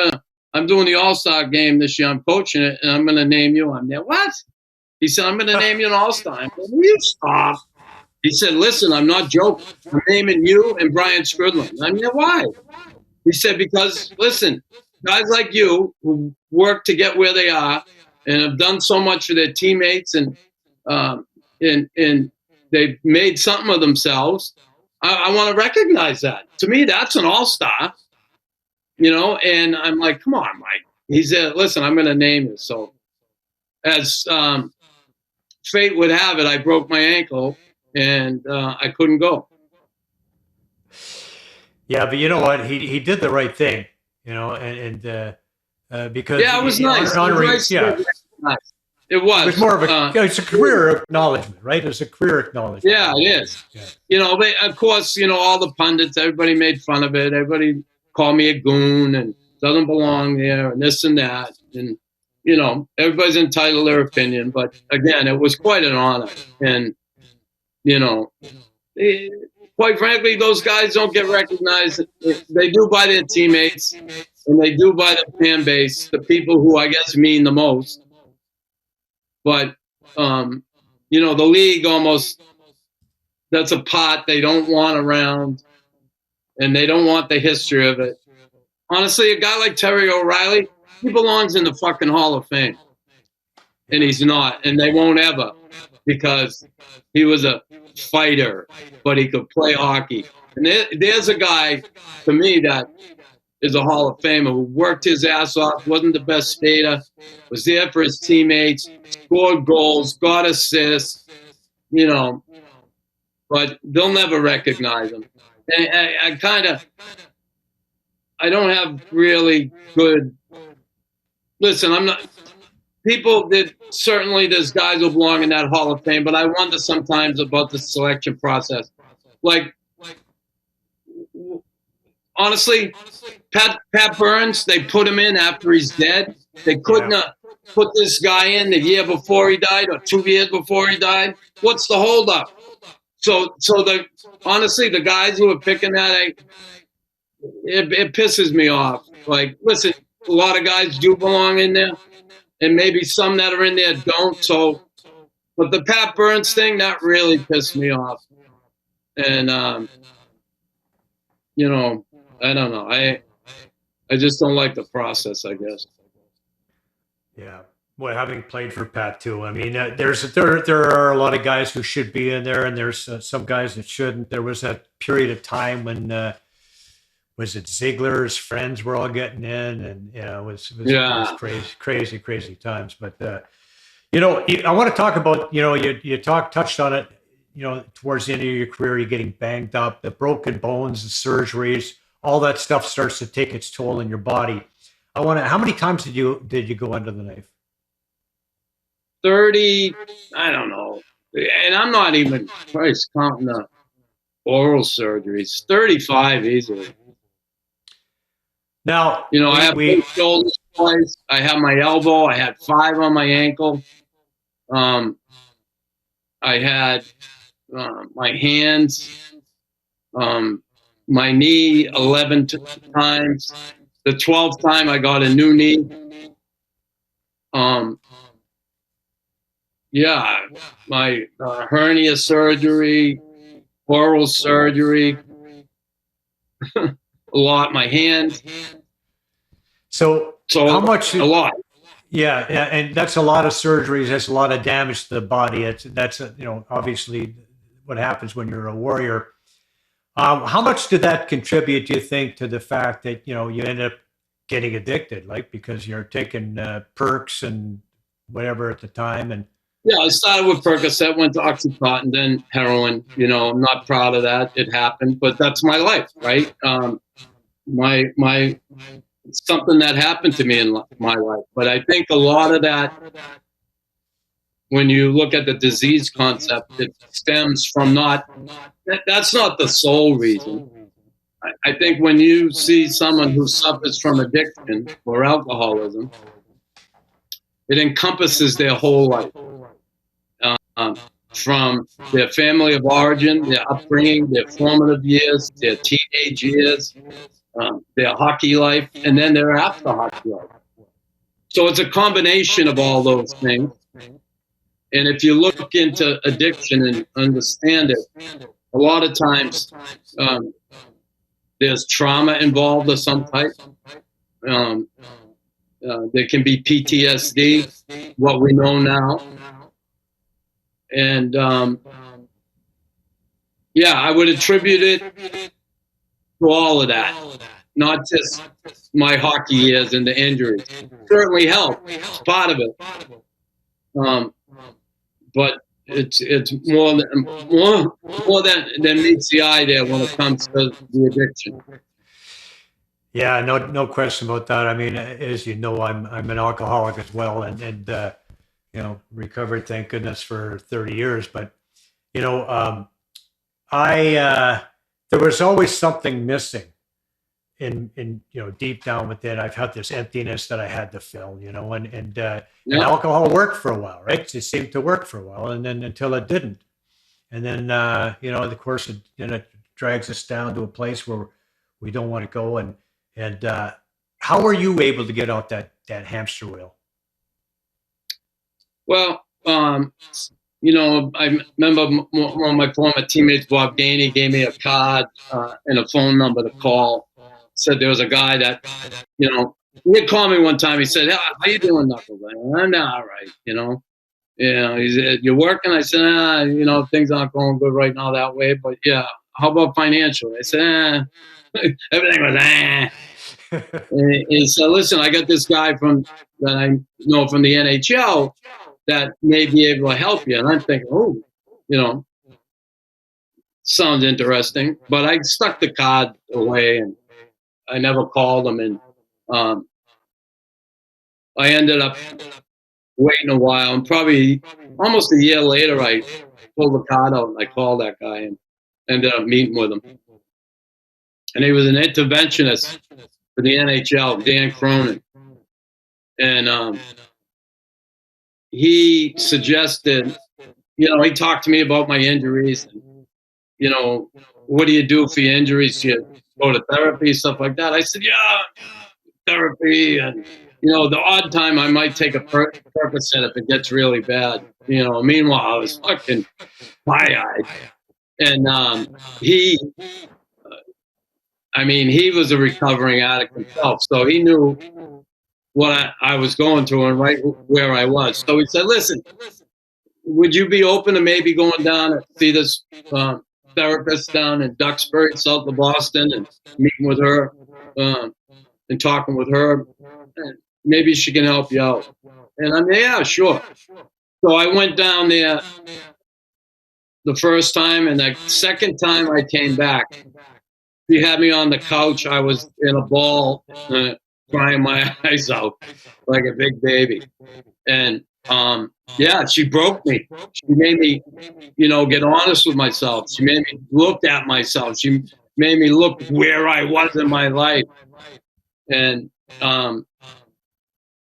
doing the All-Star game this year. I'm coaching it, and I'm going to name you." I'm there. "What?" He said, "I'm going to name you an All-Star." I'm like, "Will you stop?" He said, "Listen, I'm not joking. I'm naming you and Brian Skrudland." I'm there. "Why?" He said, "Because, listen, guys like you who work to get where they are and have done so much for their teammates and they've made something of themselves. I want to recognize that. To me, that's an all-star, And I'm like, "Come on, Mike." He said, "Listen, I'm going to name you." So as fate would have it, I broke my ankle and I couldn't go. Yeah, but you know what? He did the right thing, because it was nice. Nice. It was. It was more of it's a career acknowledgement, right? It's a career acknowledgement. Yeah, it is. Yeah. Of course, all the pundits, everybody made fun of it. Everybody called me a goon and doesn't belong there and this and that. And, everybody's entitled to their opinion. But again, it was quite an honor. And, quite frankly, those guys don't get recognized. They do by their teammates and they do by the fan base, the people who I guess mean the most. But, the league almost, that's a pot they don't want around, and they don't want the history of it. Honestly, a guy like Terry O'Reilly, he belongs in the fucking Hall of Fame. And he's not, and they won't ever, because he was a fighter, but he could play hockey. And there's a guy, to me, that is a Hall of Famer who worked his ass off, wasn't the best skater, was there for his teammates, scored goals, got assists, but they'll never recognize him. And I don't have really good, listen, I'm not, people did, certainly there's guys who belong in that Hall of Fame, but I wonder sometimes about the selection process. Like, honestly, Pat Burns, they put him in after he's dead. They couldn't put this guy in the year before he died or 2 years before he died. What's the holdup? So honestly, the guys who are picking that, it pisses me off. Like, listen, a lot of guys do belong in there, and maybe some that are in there don't. So, but the Pat Burns thing, that really pissed me off. And you know, I don't know. I just don't like the process, I guess. Yeah. Well, having played for Pat too, I mean, there are a lot of guys who should be in there, and there's some guys that shouldn't. There was that period of time when was it Ziegler's friends were all getting in, and it was crazy times. But I want to talk about you touched on it. Towards the end of your career, you're getting banged up, the broken bones, the surgeries, all that stuff starts to take its toll in your body. How many times did you go under the knife? 30, I don't know. And I'm not even counting the oral surgeries. 35 easily. Now, I have both shoulders twice. I have my elbow. I had 5 on my ankle. I had my hands, my knee 11 times. The 12th time I got a new knee. My hernia surgery, oral surgery, a lot. My hand. So how much? A lot. Yeah, and that's a lot of surgeries. That's a lot of damage to the body. That's obviously what happens when you're a warrior. How much did that contribute, do you think, to the fact that you end up getting addicted, like because you're taking perks and whatever at the time? And yeah, I started with Percocet, went to Oxycontin, then heroin. I'm not proud of that. It happened, but that's my life, right? My something that happened to me in my life. But I think a lot of that, when you look at the disease concept, it stems from that's not the sole reason. I think when you see someone who suffers from addiction or alcoholism, it encompasses their whole life. From their family of origin, their upbringing, their formative years, their teenage years, their hockey life, and then their after hockey life. So it's a combination of all those things. And if you look into addiction and understand it, a lot of times there's trauma involved of some type. There can be PTSD, what we know now. And I would attribute it to all of that, not just my hockey years and the injuries. Certainly helped, it's part of it. But it's more than meets the eye there when it comes to the addiction. Yeah, no question about that. I mean, as you know, I'm an alcoholic as well, and recovered, thank goodness, for 30 years. But there was always something missing in deep down within. I've had this emptiness that I had to fill, and alcohol worked for a while, right? It seemed to work for a while, and then until it didn't, and then of course it drags us down to a place where we don't want to go. And how were you able to get out that hamster wheel? Well, I remember one of my former teammates, Bob Gainey, gave me a card and a phone number to call. Said there was a guy that, he'd call me one time. He said, "How you doing, Knuckles?" I'm all right, He said, "You're working?" I said, things aren't going good right now that way. But yeah, how about financial? I said, everything was And he said, "Listen, I got this guy that I know from the NHL that may be able to help you." And I'm thinking, sounds interesting. But I stuck the card away and I never called him. And I ended up waiting a while. And probably almost a year later, I pulled the card out and I called that guy and ended up meeting with him. and he was an interventionist for the NHL, Dan Cronin. And he suggested, he talked to me about my injuries and, what do you do for your injuries? Do you go to therapy, stuff like that? I said, yeah, therapy. And, the odd time I might take a Percocet if it gets really bad. Meanwhile, I was fucking high-eyed. And he was a recovering addict himself. So he knew what I was going through and right where I was. So he said, listen, would you be open to maybe going down and see this therapist down in Duxbury, south of Boston, and meeting with her and talking with her? And maybe she can help you out. And yeah, sure. So I went down there the first time, and the second time I came back, she had me on the couch. I was in a ball, crying my eyes out like a big baby. And yeah, she broke me. She made me, get honest with myself. She made me look at myself. She made me look where I was in my life. And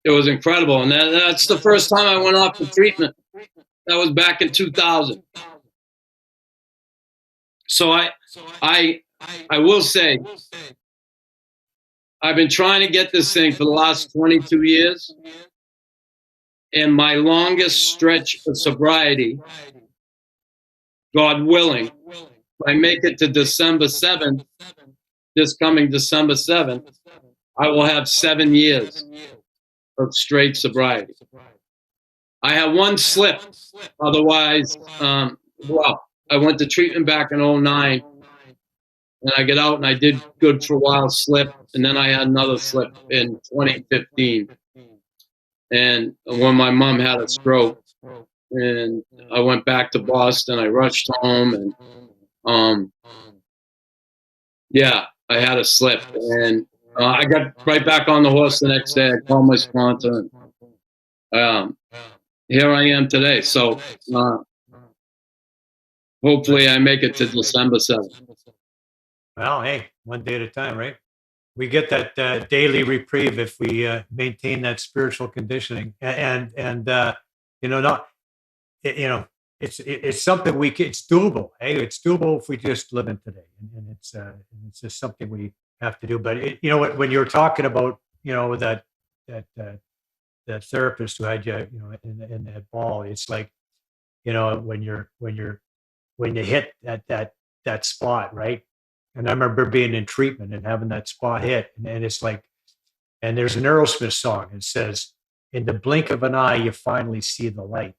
it was incredible. And that's the first time I went off the treatment. That was back in 2000. So I will say, I've been trying to get this thing for the last 22 years. And my longest stretch of sobriety, God willing, if I make it to December 7th, this coming December 7th, I will have 7 years of straight sobriety. I had one slip. Otherwise, I went to treatment back in 2009. And I get out and I did good for a while, slip. And then I had another slip in 2015. And when my mom had a stroke, and I went back to Boston, I rushed home, and yeah, I had a slip, and I got right back on the horse the next day. I called my sponsor, and here I am today. So hopefully I make it to December 7th. Well, hey, one day at a time, right? We get that daily reprieve if we maintain that spiritual conditioning, and not it's something it's doable. Hey, it's doable if we just live in today, and it's just something we have to do. But when you're talking about that therapist who had you in that ball, it's like when you hit that spot, right? And I remember being in treatment and having that spot hit. And it's like, and there's an Aerosmith song. It says, in the blink of an eye, you finally see the light.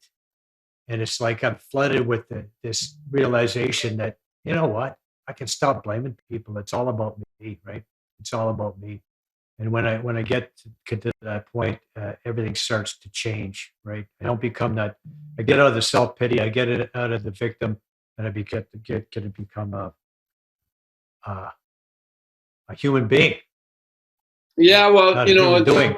And it's like I'm flooded with this realization that, you know what? I can stop blaming people. It's all about me, right? It's all about me. And when I get to that point, everything starts to change, right? I don't become that. I get out of the self-pity. I get it out of the victim, and I get to become a human being. Yeah, well, doing.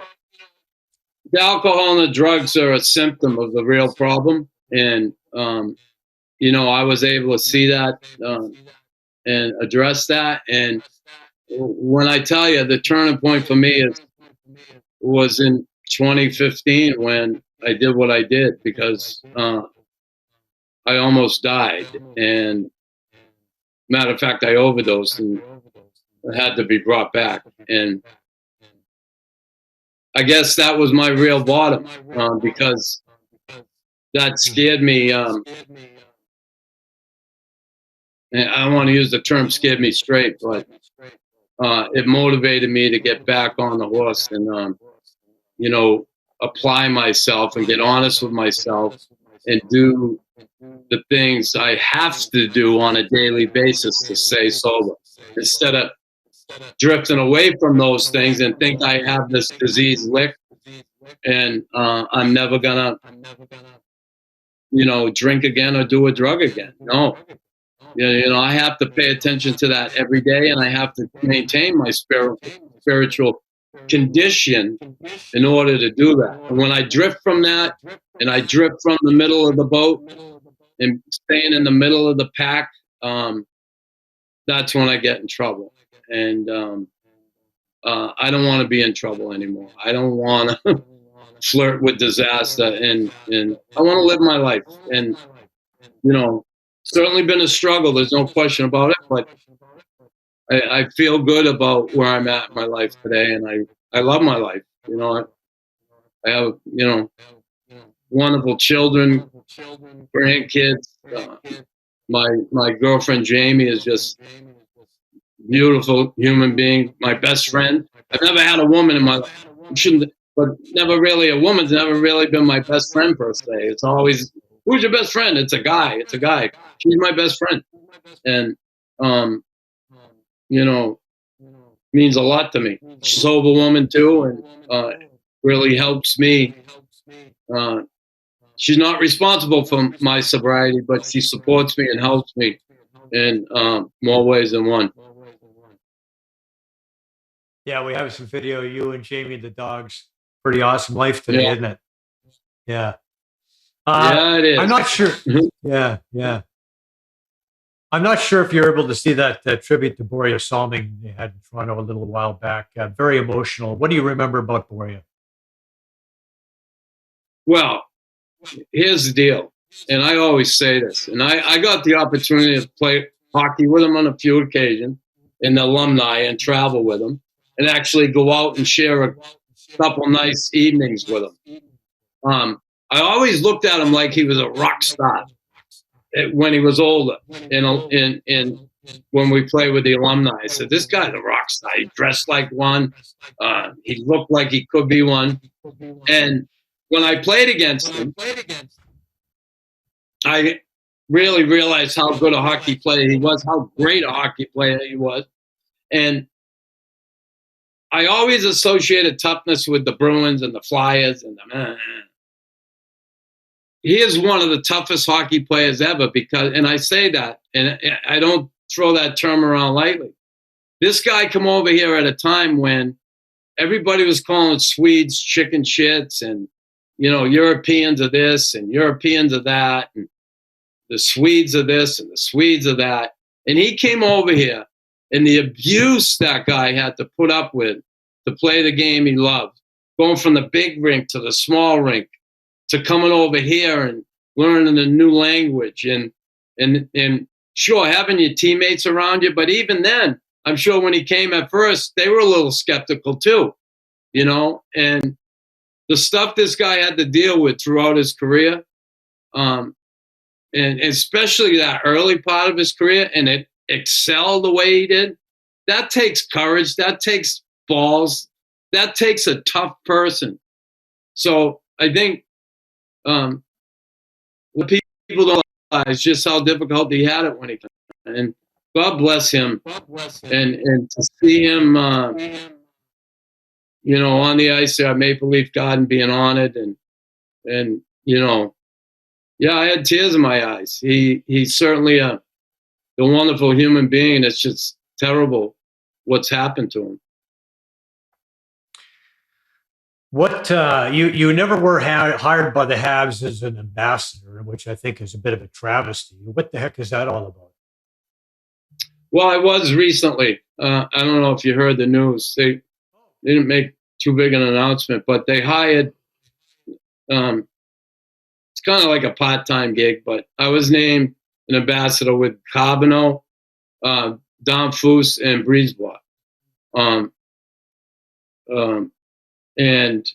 The alcohol and the drugs are a symptom of the real problem, and I was able to see that and address that. And when I tell you, the turning point for me was in 2015 when I did what I did, because I almost died. And matter of fact, I overdosed and had to be brought back. And I guess that was my real bottom, because that scared me. And I don't want to use the term scared me straight, but it motivated me to get back on the horse and, apply myself and get honest with myself and do the things I have to do on a daily basis to stay sober, instead of drifting away from those things and think I have this disease licked and I'm never gonna, drink again or do a drug again. No, I have to pay attention to that every day, and I have to maintain my spiritual condition in order to do that. And when I drift from that, and I drift from the middle of the boat and staying in the middle of the pack, that's when I get in trouble. and I don't want to be in trouble anymore. I don't want to flirt with disaster, and I want to live my life. And certainly been a struggle. There's no question about it, but I feel good about where I'm at in my life today, and I love my life. I have wonderful children, grandkids. My girlfriend Jamie is just beautiful human being. My best friend. I've never had a woman in my life. But never really a woman's never really been my best friend per se. It's always, who's your best friend? It's a guy. It's a guy. She's my best friend, and means a lot to me. She's a sober woman too, and really helps me. She's not responsible for my sobriety, but she supports me and helps me in more ways than one. Yeah, we have some video of you and Jamie the dogs. Pretty awesome life today, isn't it? Yeah. Yeah, it is. I'm not sure. Yeah. I'm not sure if you're able to see that tribute to Borja Salming they had in Toronto a little while back. Very emotional. What do you remember about Borja? Well, here's the deal, and I always say this, and I got the opportunity to play hockey with him on a few occasions in the alumni and travel with him and actually go out and share a couple nice evenings with him. I always looked at him like he was a rock star when he was older. And when we played with the alumni, I said, this guy's a rock star. He dressed like one. He looked like he could be one. And when I played against him, I really realized how good a hockey player he was, how great a hockey player he was. And I always associated toughness with the Bruins and the Flyers. And he is one of the toughest hockey players ever and I say that, and I don't throw that term around lightly. This guy come over here at a time when everybody was calling Swedes chicken shits and, Europeans are this and Europeans are that, and the Swedes are this and the Swedes are that. And he came over here, and the abuse that guy had to put up with to play the game he loved, going from the big rink to the small rink, to coming over here and learning a new language and sure, having your teammates around you. But even then, I'm sure when he came at first, they were a little skeptical too, and the stuff this guy had to deal with throughout his career, and especially that early part of his career, and it excelled the way he did, that takes courage, that takes balls, that takes a tough person. So I think what people don't realize just how difficult he had it when he came. And God bless him. And to see him, on the ice there at Maple Leaf Garden being honored and I had tears in my eyes. He's certainly a wonderful human being. It's just terrible what's happened to him. What you never were hired by the Habs as an ambassador, which I think is a bit of a travesty. What the heck is that all about? Well, I was recently. I don't know if you heard the news. They didn't make too big an announcement, but they hired. It's kind of like a part-time gig, but I was named an ambassador with Carbonneau, Danfus, and Brisebois. And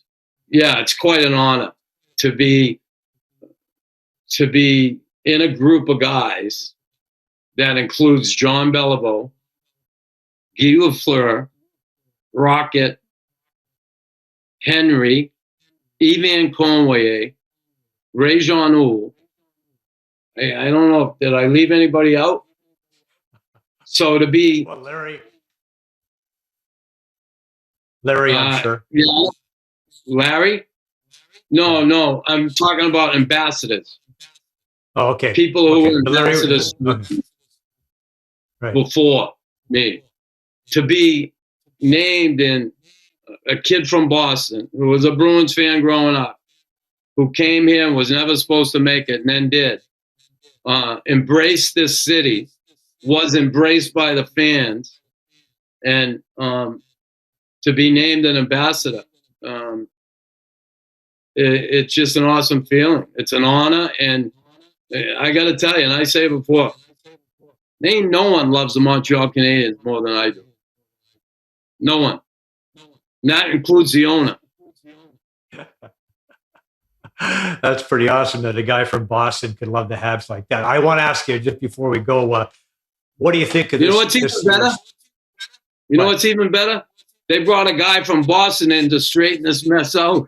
yeah, it's quite an honor to be in a group of guys that includes John Beliveau, Guy Lafleur, Rocket, Henry, Yvan Conway, Ray Jean-Houl. I don't know, did I leave anybody out? So to be... Well, Larry, I'm sure. Yeah. Larry? No, I'm talking about ambassadors. Oh, okay. People who were ambassadors right. before me. To be named in a kid from Boston who was a Bruins fan growing up, who came here and was never supposed to make it and then did, embraced this city, was embraced by the fans, and to be named an ambassador. It's just an awesome feeling. It's an honor, and I got to tell you, and I say it before, no one loves the Montreal Canadiens more than I do. No one. And that includes the owner. That's pretty awesome that a guy from Boston could love the Habs like that. I want to ask you just before we go, what do you think of this? You know what's even better? You know what's even better? They brought a guy from Boston in to straighten this mess out.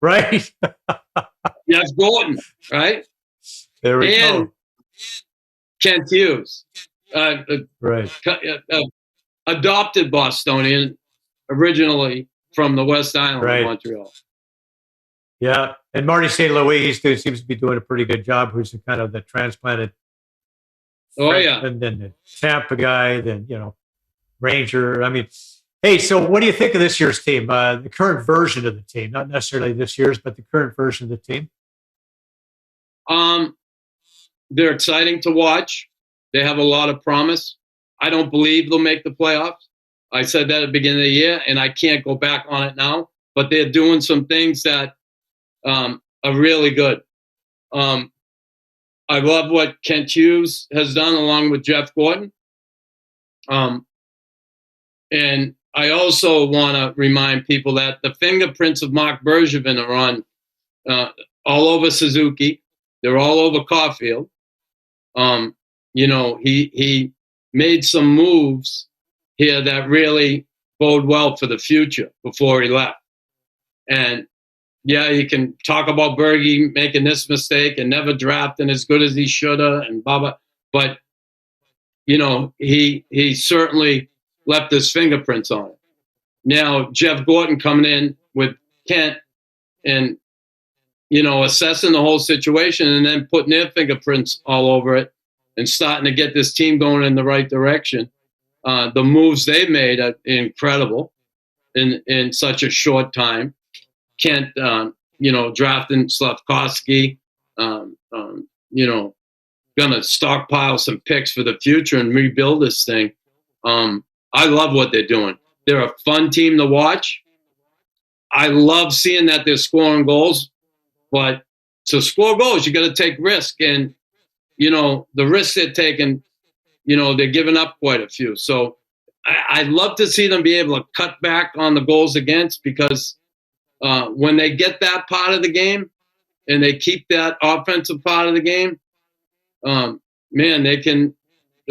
Right? Jeff Gordon, right? There we go. Kent Hughes. Right. Adopted Bostonian, originally from the West Island of Montreal. Yeah, and Marty St. Louis seems to be doing a pretty good job. Who's kind of the transplanted? Oh yeah, and then the Tampa guy, then Ranger. I mean, hey, so what do you think of this year's team? The current version of the team, not necessarily this year's, but the current version of the team. They're exciting to watch. They have a lot of promise. I don't believe they'll make the playoffs. I said that at the beginning of the year, and I can't go back on it now. But they're doing some things that are really good. I love what Kent Hughes has done along with Jeff Gordon. And I also want to remind people that the fingerprints of Mark Bergevin are on all over Suzuki. They're all over Caulfield. He made some moves here that really bode well for the future before he left. And yeah, you can talk about Bergie making this mistake and never drafting as good as he should have and blah, blah. But, he certainly left his fingerprints on it. Now, Jeff Gordon coming in with Kent and, assessing the whole situation and then putting their fingerprints all over it and starting to get this team going in the right direction. The moves they made are incredible in such a short time. Kent, drafting Slavkovsky, going to stockpile some picks for the future and rebuild this thing. I love what they're doing. They're a fun team to watch. I love seeing that they're scoring goals, but to score goals, you got to take risk. And, the risks they're taking, they're giving up quite a few. So I'd love to see them be able to cut back on the goals against, because when they get that part of the game and they keep that offensive part of the game, the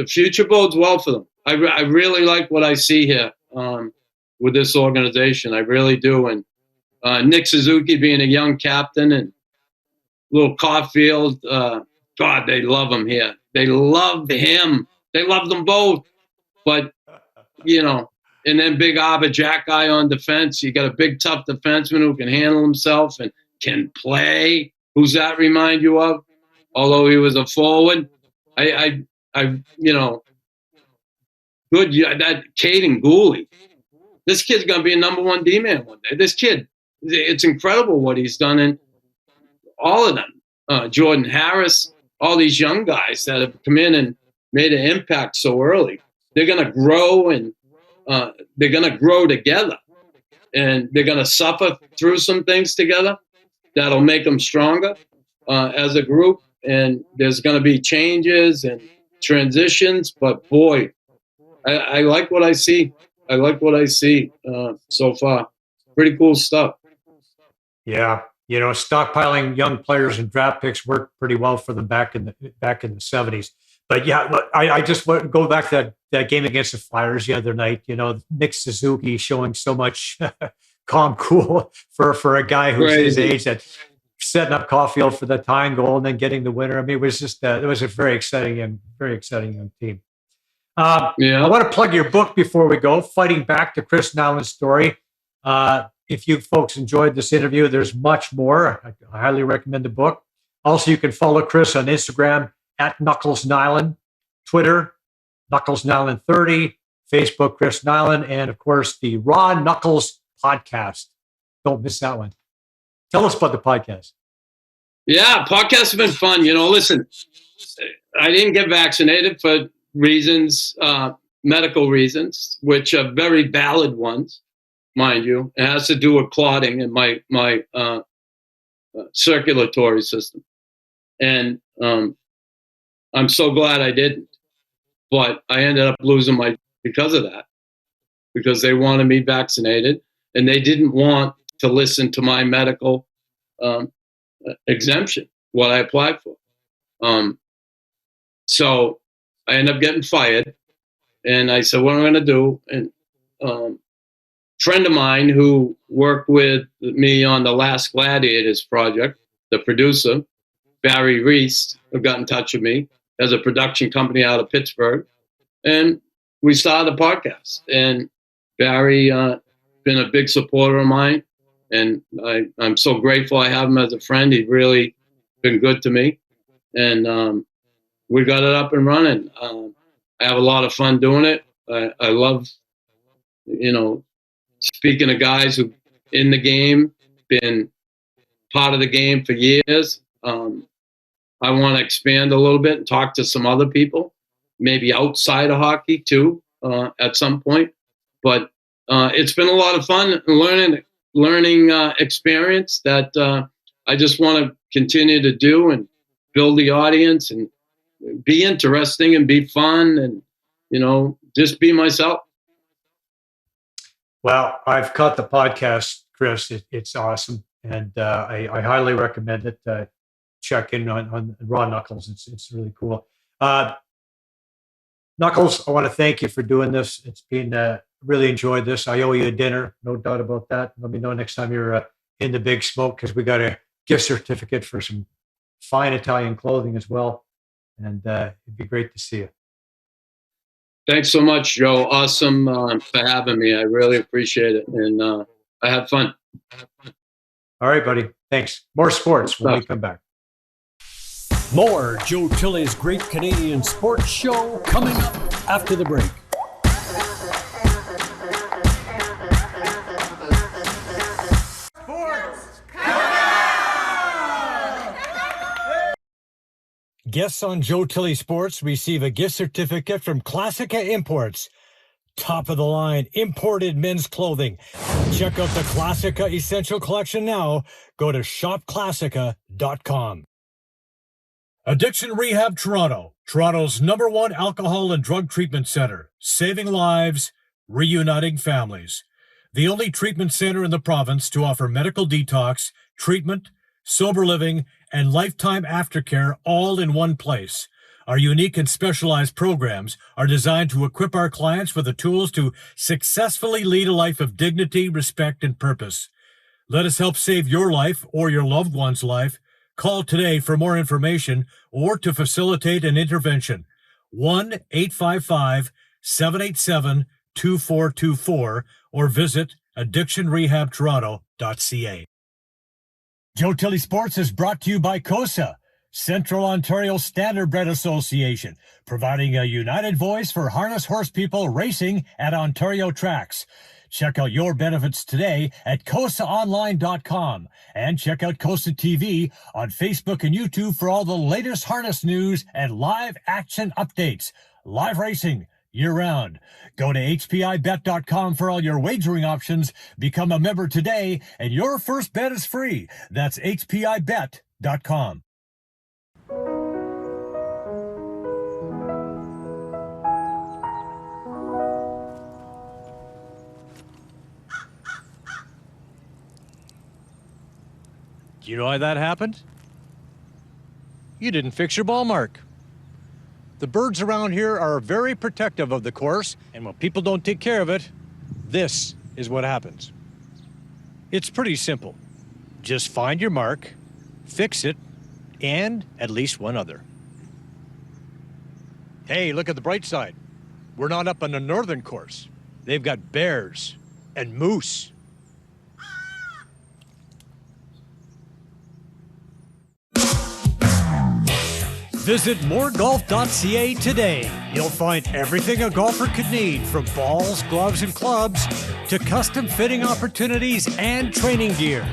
future bodes well for them. I really like what I see here with this organization. I really do. And Nick Suzuki being a young captain and little Caulfield, God, they love him here. They love him. They love them both. But, and then big Abba Jack guy on defense. You got a big, tough defenseman who can handle himself and can play. Who's that remind you of? Although he was a forward. Good. That Caden Gooley. This kid's going to be a number one D-man one day. This kid, it's incredible what he's done. And all of them, Jordan Harris, all these young guys that have come in and made an impact so early, they're going to grow and they're going to grow together. And they're going to suffer through some things together that'll make them stronger as a group. And there's going to be changes and transitions. But, boy, I like what I see. I like what I see so far. Pretty cool stuff. Yeah. Stockpiling young players and draft picks worked pretty well for them back in the 70s. But yeah, I just want to go back to that game against the Flyers the other night. Nick Suzuki showing so much calm, cool for a guy who's his age, that setting up Caulfield for the tying goal and then getting the winner. I mean, it was just it was a very exciting young team. I want to plug your book before we go. Fighting Back to Chris Nilan's Story. If you folks enjoyed this interview, there's much more. I highly recommend the book. Also, you can follow Chris on Instagram at Knuckles Nilan, Twitter, Knuckles Nilan 30, Facebook, Chris Nilan, and of course, the Raw Knuckles podcast. Don't miss that one. Tell us about the podcast. Yeah, podcasts have been fun. Listen, I didn't get vaccinated for reasons medical reasons, which are very valid ones, mind you. It has to do with clotting in my circulatory system. And I'm so glad I didn't. But I ended up losing because of that, because they wanted me vaccinated and they didn't want to listen to my medical exemption, what I applied for. So I ended up getting fired. And I said, what am I going to do? And friend of mine who worked with me on the Last Gladiators project, the producer, Barry Reese, who got in touch with me, has a production company out of Pittsburgh. And we started a podcast. And Barry been a big supporter of mine. And I'm so grateful I have him as a friend. He's really been good to me. And we got it up and running. I have a lot of fun doing it. I love, speaking to guys who in the game, been part of the game for years. I want to expand a little bit and talk to some other people, maybe outside of hockey too, at some point. But it's been a lot of fun and learning experience that I just want to continue to do and build the audience and be interesting and be fun and, just be myself. Well, I've caught the podcast, Chris. It's awesome. And I highly recommend it. Check in on Raw Knuckles. It's really cool. Knuckles, I want to thank you for doing this. It's been really enjoyed this. I owe you a dinner, no doubt about that. Let me know next time you're in the Big Smoke, because we got a gift certificate for some fine Italian clothing as well. And it'd be great to see you. Thanks so much, Joe. Awesome for having me. I really appreciate it. And I had fun. All right, buddy. Thanks. More sports when we come back. More Joe Tilley's Great Canadian Sports Show coming up after the break. Guests on Joe Tilley Sports receive a gift certificate from Classica Imports. Top of the line imported men's clothing. Check out the Classica Essential Collection now. Go to shopclassica.com. Addiction Rehab Toronto, Toronto's #1 alcohol and drug treatment center, saving lives, reuniting families. The only treatment center in the province to offer medical detox, treatment, sober living, and lifetime aftercare all in one place. Our unique and specialized programs are designed to equip our clients with the tools to successfully lead a life of dignity, respect, and purpose. Let us help save your life or your loved one's life. Call today for more information or to facilitate an intervention. 1-855-787-2424 or visit addictionrehabtoronto.ca. Joe Tilley Sports is brought to you by COSA, Central Ontario Standardbred Association, providing a united voice for harness horse people racing at Ontario tracks. Check out your benefits today at COSAonline.com and check out COSA TV on Facebook and YouTube for all the latest harness news and live action updates. Live racing year-round. Go to HPIBet.com for all your wagering options. Become a member today, and your first bet is free. That's HPIBet.com. Do you know why that happened? You didn't fix your ball mark. The birds around here are very protective of the course, and when people don't take care of it, this is what happens. It's pretty simple. Just find your mark, fix it, and at least one other. Hey, look at the bright side. We're not up on the northern course. They've got bears and moose. Visit moregolf.ca today. You'll find everything a golfer could need, from balls, gloves, and clubs to custom fitting opportunities and training gear.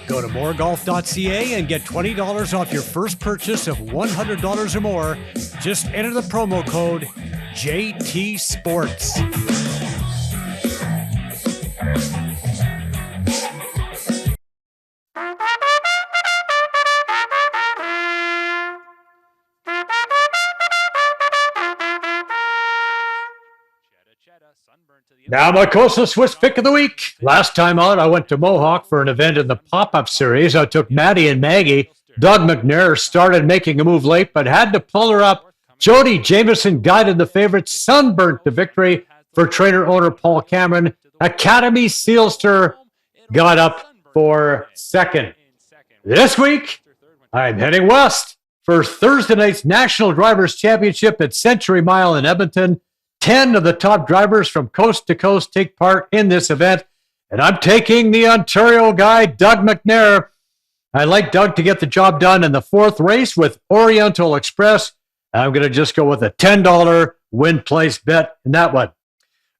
Go to moregolf.ca and get $20 off your first purchase of $100 or more. Just enter the promo code JT Sports. Now, my Coastal Swiss pick of the week. Last time out, I went to Mohawk for an event in the pop-up series. I took Maddie and Maggie. Doug McNair started making a move late, but had to pull her up. Jody Jameson guided the favorites. Sunburnt to victory for trainer-owner Paul Cameron. Academy Sealster got up for second. This week, I'm heading west for Thursday night's National Drivers' Championship at Century Mile in Edmonton. 10 of the top drivers from coast to coast take part in this event, and I'm taking the Ontario guy, Doug McNair. I'd like Doug to get the job done in the fourth race with Oriental Express. I'm going to just go with a $10 win place bet in that one.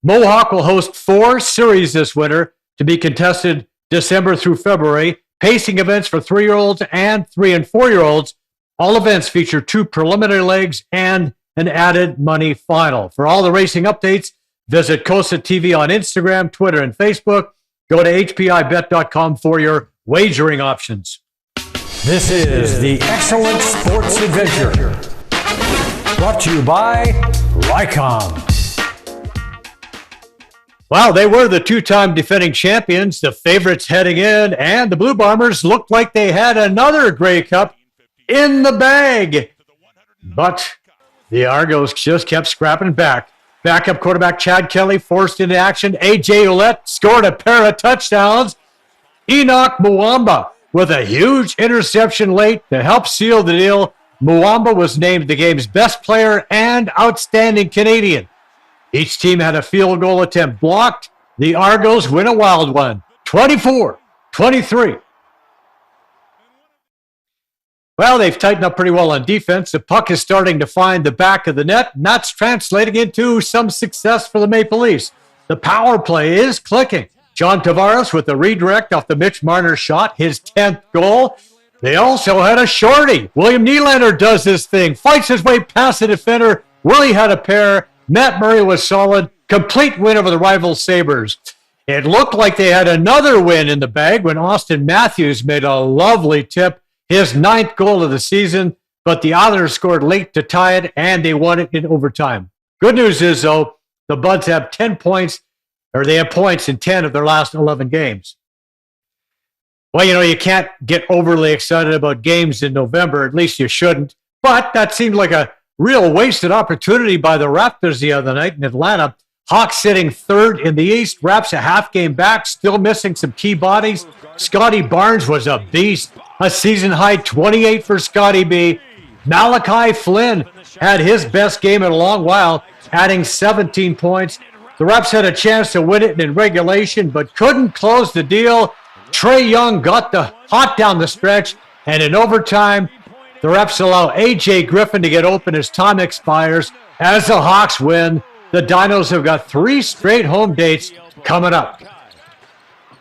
Mohawk will host 4 series this winter to be contested December through February. Pacing events for 3-year-olds and 3 and 4-year-olds. All events feature 2 preliminary legs and an added money final. For all the racing updates, visit Costa TV on Instagram, Twitter, and Facebook. Go to hpibet.com for your wagering options. This is the Excellent Sports Adventure. Brought to you by Lycom. Well, they were the 2-time defending champions, the favorites heading in, and the Blue Bombers looked like they had another Grey Cup in the bag. But the Argos just kept scrapping back. Backup quarterback Chad Kelly forced into action. A.J. Ouellette scored a pair of touchdowns. Enoch Muamba with a huge interception late to help seal the deal. Muamba was named the game's best player and outstanding Canadian. Each team had a field goal attempt blocked. The Argos win a wild one, 24-23. Well, they've tightened up pretty well on defense. The puck is starting to find the back of the net, and that's translating into some success for the Maple Leafs. The power play is clicking. John Tavares with the redirect off the Mitch Marner shot, his 10th goal. They also had a shorty. William Nylander does this thing, fights his way past the defender. Willie had a pair. Matt Murray was solid. Complete win over the rival Sabres. It looked like they had another win in the bag when Austin Matthews made a lovely tip. His 9th goal of the season, but the Islanders scored late to tie it, and they won it in overtime. Good news is, though, the Buds have 10 points, or they have points in 10 of their last 11 games. Well, you can't get overly excited about games in November, at least you shouldn't, but that seemed like a real wasted opportunity by the Raptors the other night in Atlanta. Hawks sitting 3rd in the East, Raps a half game back, still missing some key bodies. Scotty Barnes was a beast. A season-high 28 for Scotty B. Malachi Flynn had his best game in a long while, adding 17 points. The Raps had a chance to win it in regulation, but couldn't close the deal. Trae Young got the hot down the stretch, and in overtime, the Raps allow A.J. Griffin to get open as time expires. As the Hawks win, the Dinos have got 3 straight home dates coming up.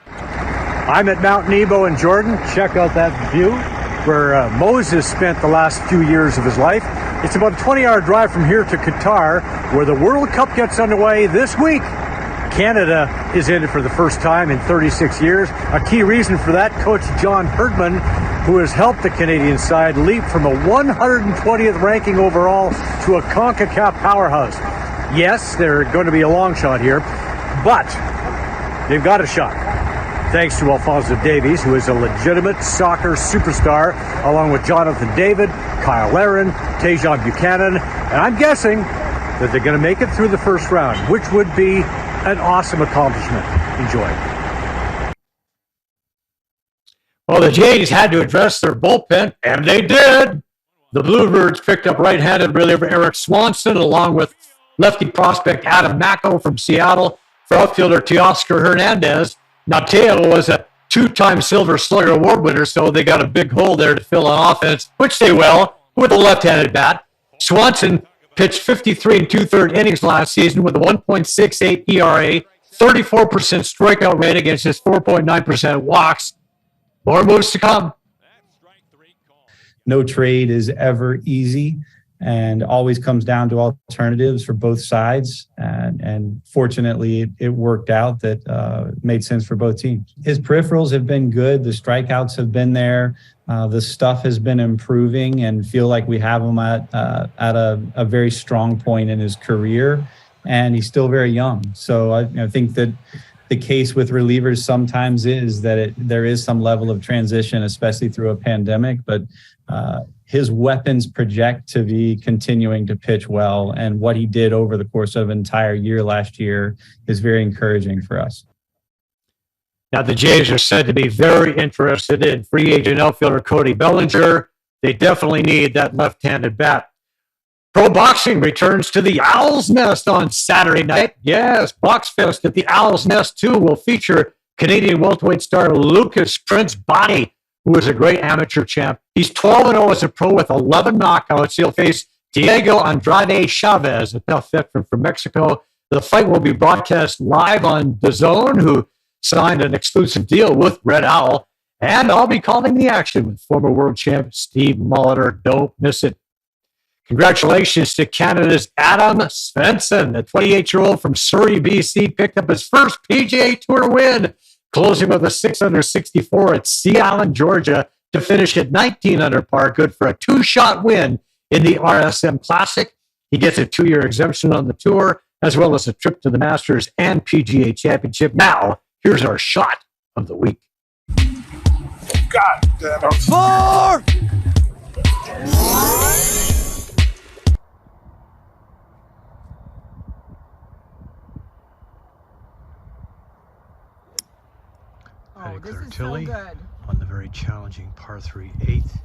I'm at Mount Nebo in Jordan. Check out that view where Moses spent the last few years of his life. It's about a 20-hour drive from here to Qatar, where the World Cup gets underway this week. Canada is in it for the first time in 36 years. A key reason for that, Coach John Herdman, who has helped the Canadian side leap from a 120th ranking overall to a CONCACAF powerhouse. Yes, they're going to be a long shot here, but they've got a shot. Thanks to Alphonso Davies, who is a legitimate soccer superstar, along with Jonathan David, Kyle Larin, Tajon Buchanan, and I'm guessing that they're going to make it through the first round, which would be an awesome accomplishment. Enjoy. Well, the Jays had to address their bullpen, and they did. The Bluebirds picked up right-handed reliever Eric Swanson, along with lefty prospect Adam Macko from Seattle, for outfielder Teoscar Hernandez. Now, Teo was a 2-time Silver Slugger Award winner, so they got a big hole there to fill on offense, which they will, with a left-handed bat. Swanson pitched 53 2/3 innings last season with a 1.68 ERA, 34% strikeout rate against his 4.9% walks. More moves to come. No trade is ever easy. and always comes down to alternatives for both sides. And fortunately, it worked out that made sense for both teams. His peripherals have been good. The strikeouts have been there. The stuff has been improving, and feel like we have him at a very strong point in his career. And he's still very young. So I think that the case with relievers sometimes is that there is some level of transition, especially through a pandemic. But his weapons project to be continuing to pitch well. And what he did over the course of an entire year last year is very encouraging for us. Now, the Jays are said to be very interested in free agent outfielder Cody Bellinger. They definitely need that left-handed bat. Pro boxing returns to the Owl's Nest on Saturday night. Yes, Box Fest at the Owl's Nest 2 will feature Canadian welterweight star Lucas Prince Bonney, who is a great amateur champ. He's 12-0 as a pro with 11 knockouts. He'll face Diego Andrade Chavez, a tough veteran from Mexico. The fight will be broadcast live on DAZN, who signed an exclusive deal with Red Owl. And I'll be calling the action with former world champ Steve Molitor. Don't miss it. Congratulations to Canada's Adam Svensson. The 28-year-old from Surrey, BC, picked up his first PGA Tour win, closing with a 6 under 64 at Sea Island, Georgia, to finish at 19 under par, good for a 2-shot win in the RSM Classic. He gets a 2-year exemption on the tour, as well as a trip to the Masters and PGA Championship. Now, here's our shot of the week. God damn it. 4! This is Tilley so good. On the very challenging par 3 8th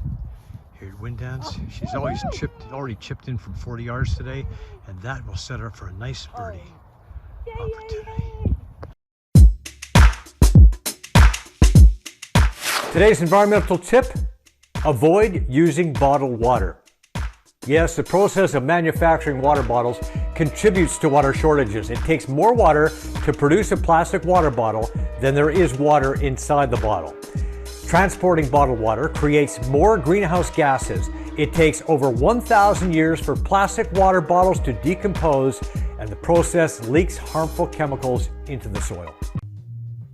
here at Windance. She's already chipped in from 40 yards today, and that will set her up for a nice birdie opportunity. Today's environmental tip: avoid using bottled water. Yes, the process of manufacturing water bottles contributes to water shortages. It takes more water to produce a plastic water bottle than there is water inside the bottle. Transporting bottled water creates more greenhouse gases. It takes over 1,000 years for plastic water bottles to decompose, and the process leaks harmful chemicals into the soil.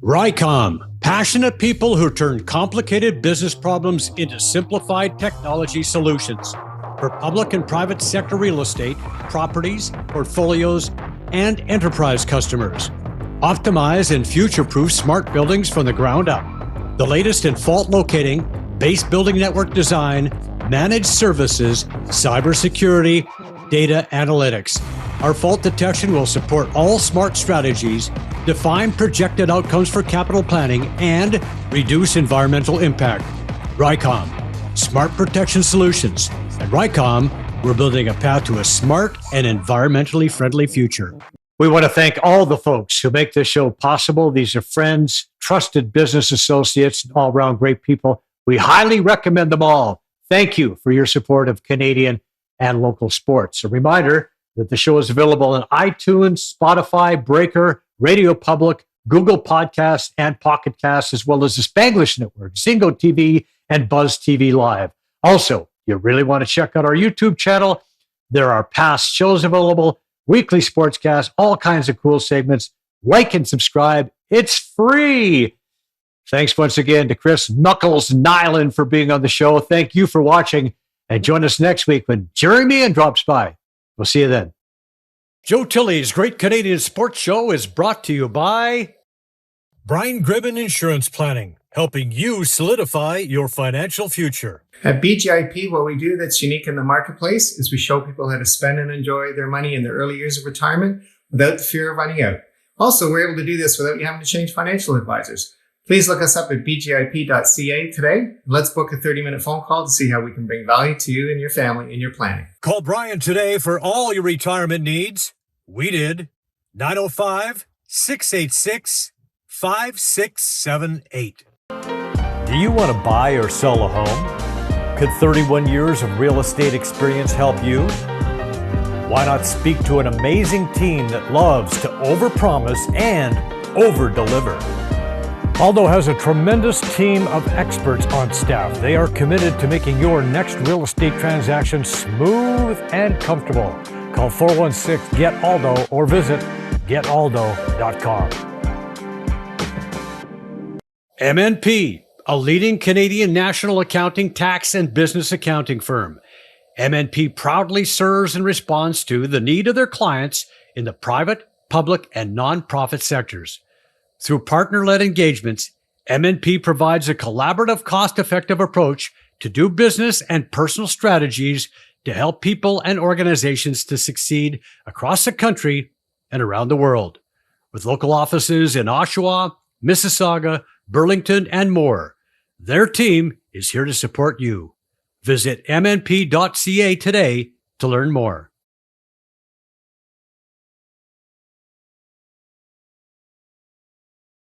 Rycom, passionate people who turn complicated business problems into simplified technology solutions for public and private sector real estate, properties, portfolios, and enterprise customers. Optimize and future-proof smart buildings from the ground up. The latest in fault locating, base building network design, managed services, cybersecurity, data analytics. Our fault detection will support all smart strategies, define projected outcomes for capital planning, and reduce environmental impact. Rycom, smart protection solutions. At Rycom, we're building a path to a smart and environmentally friendly future. We want to thank all the folks who make this show possible. These are friends, trusted business associates, and all-around great people. We highly recommend them all. Thank you for your support of Canadian and local sports. A reminder that the show is available on iTunes, Spotify, Breaker, Radio Public, Google Podcasts, and Pocket Casts, as well as the Spanglish Network, Zingo TV, and Buzz TV Live. Also, you really want to check out our YouTube channel. There are past shows available, weekly sportscasts, all kinds of cool segments. Like and subscribe. It's free. Thanks once again to Chris Knuckles Nilan for being on the show. Thank you for watching, and join us next week when Jeremy Ian drops by. We'll see you then. Joe Tilley's Great Canadian Sports Show is brought to you by Brian Gribben Insurance Planning, helping you solidify your financial future. At BGIP, what we do that's unique in the marketplace is we show people how to spend and enjoy their money in their early years of retirement without the fear of running out. Also, we're able to do this without you having to change financial advisors. Please look us up at bgip.ca today. And let's book a 30-minute phone call to see how we can bring value to you and your family in your planning. Call Brian today for all your retirement needs. We did. 905-686-5678. Do you want to buy or sell a home? Could 31 years of real estate experience help you? Why not speak to an amazing team that loves to overpromise and overdeliver? Aldo has a tremendous team of experts on staff. They are committed to making your next real estate transaction smooth and comfortable. Call 416-GET-ALDO or visit getaldo.com. MNP, a leading Canadian national accounting, tax, and business accounting firm. MNP proudly serves and responds to the need of their clients in the private, public, and nonprofit sectors. Through partner-led engagements, MNP provides a collaborative, cost-effective approach to do business and personal strategies to help people and organizations to succeed across the country and around the world. With local offices in Oshawa, Mississauga, Burlington, and more, their team is here to support you. Visit mnp.ca today to learn more.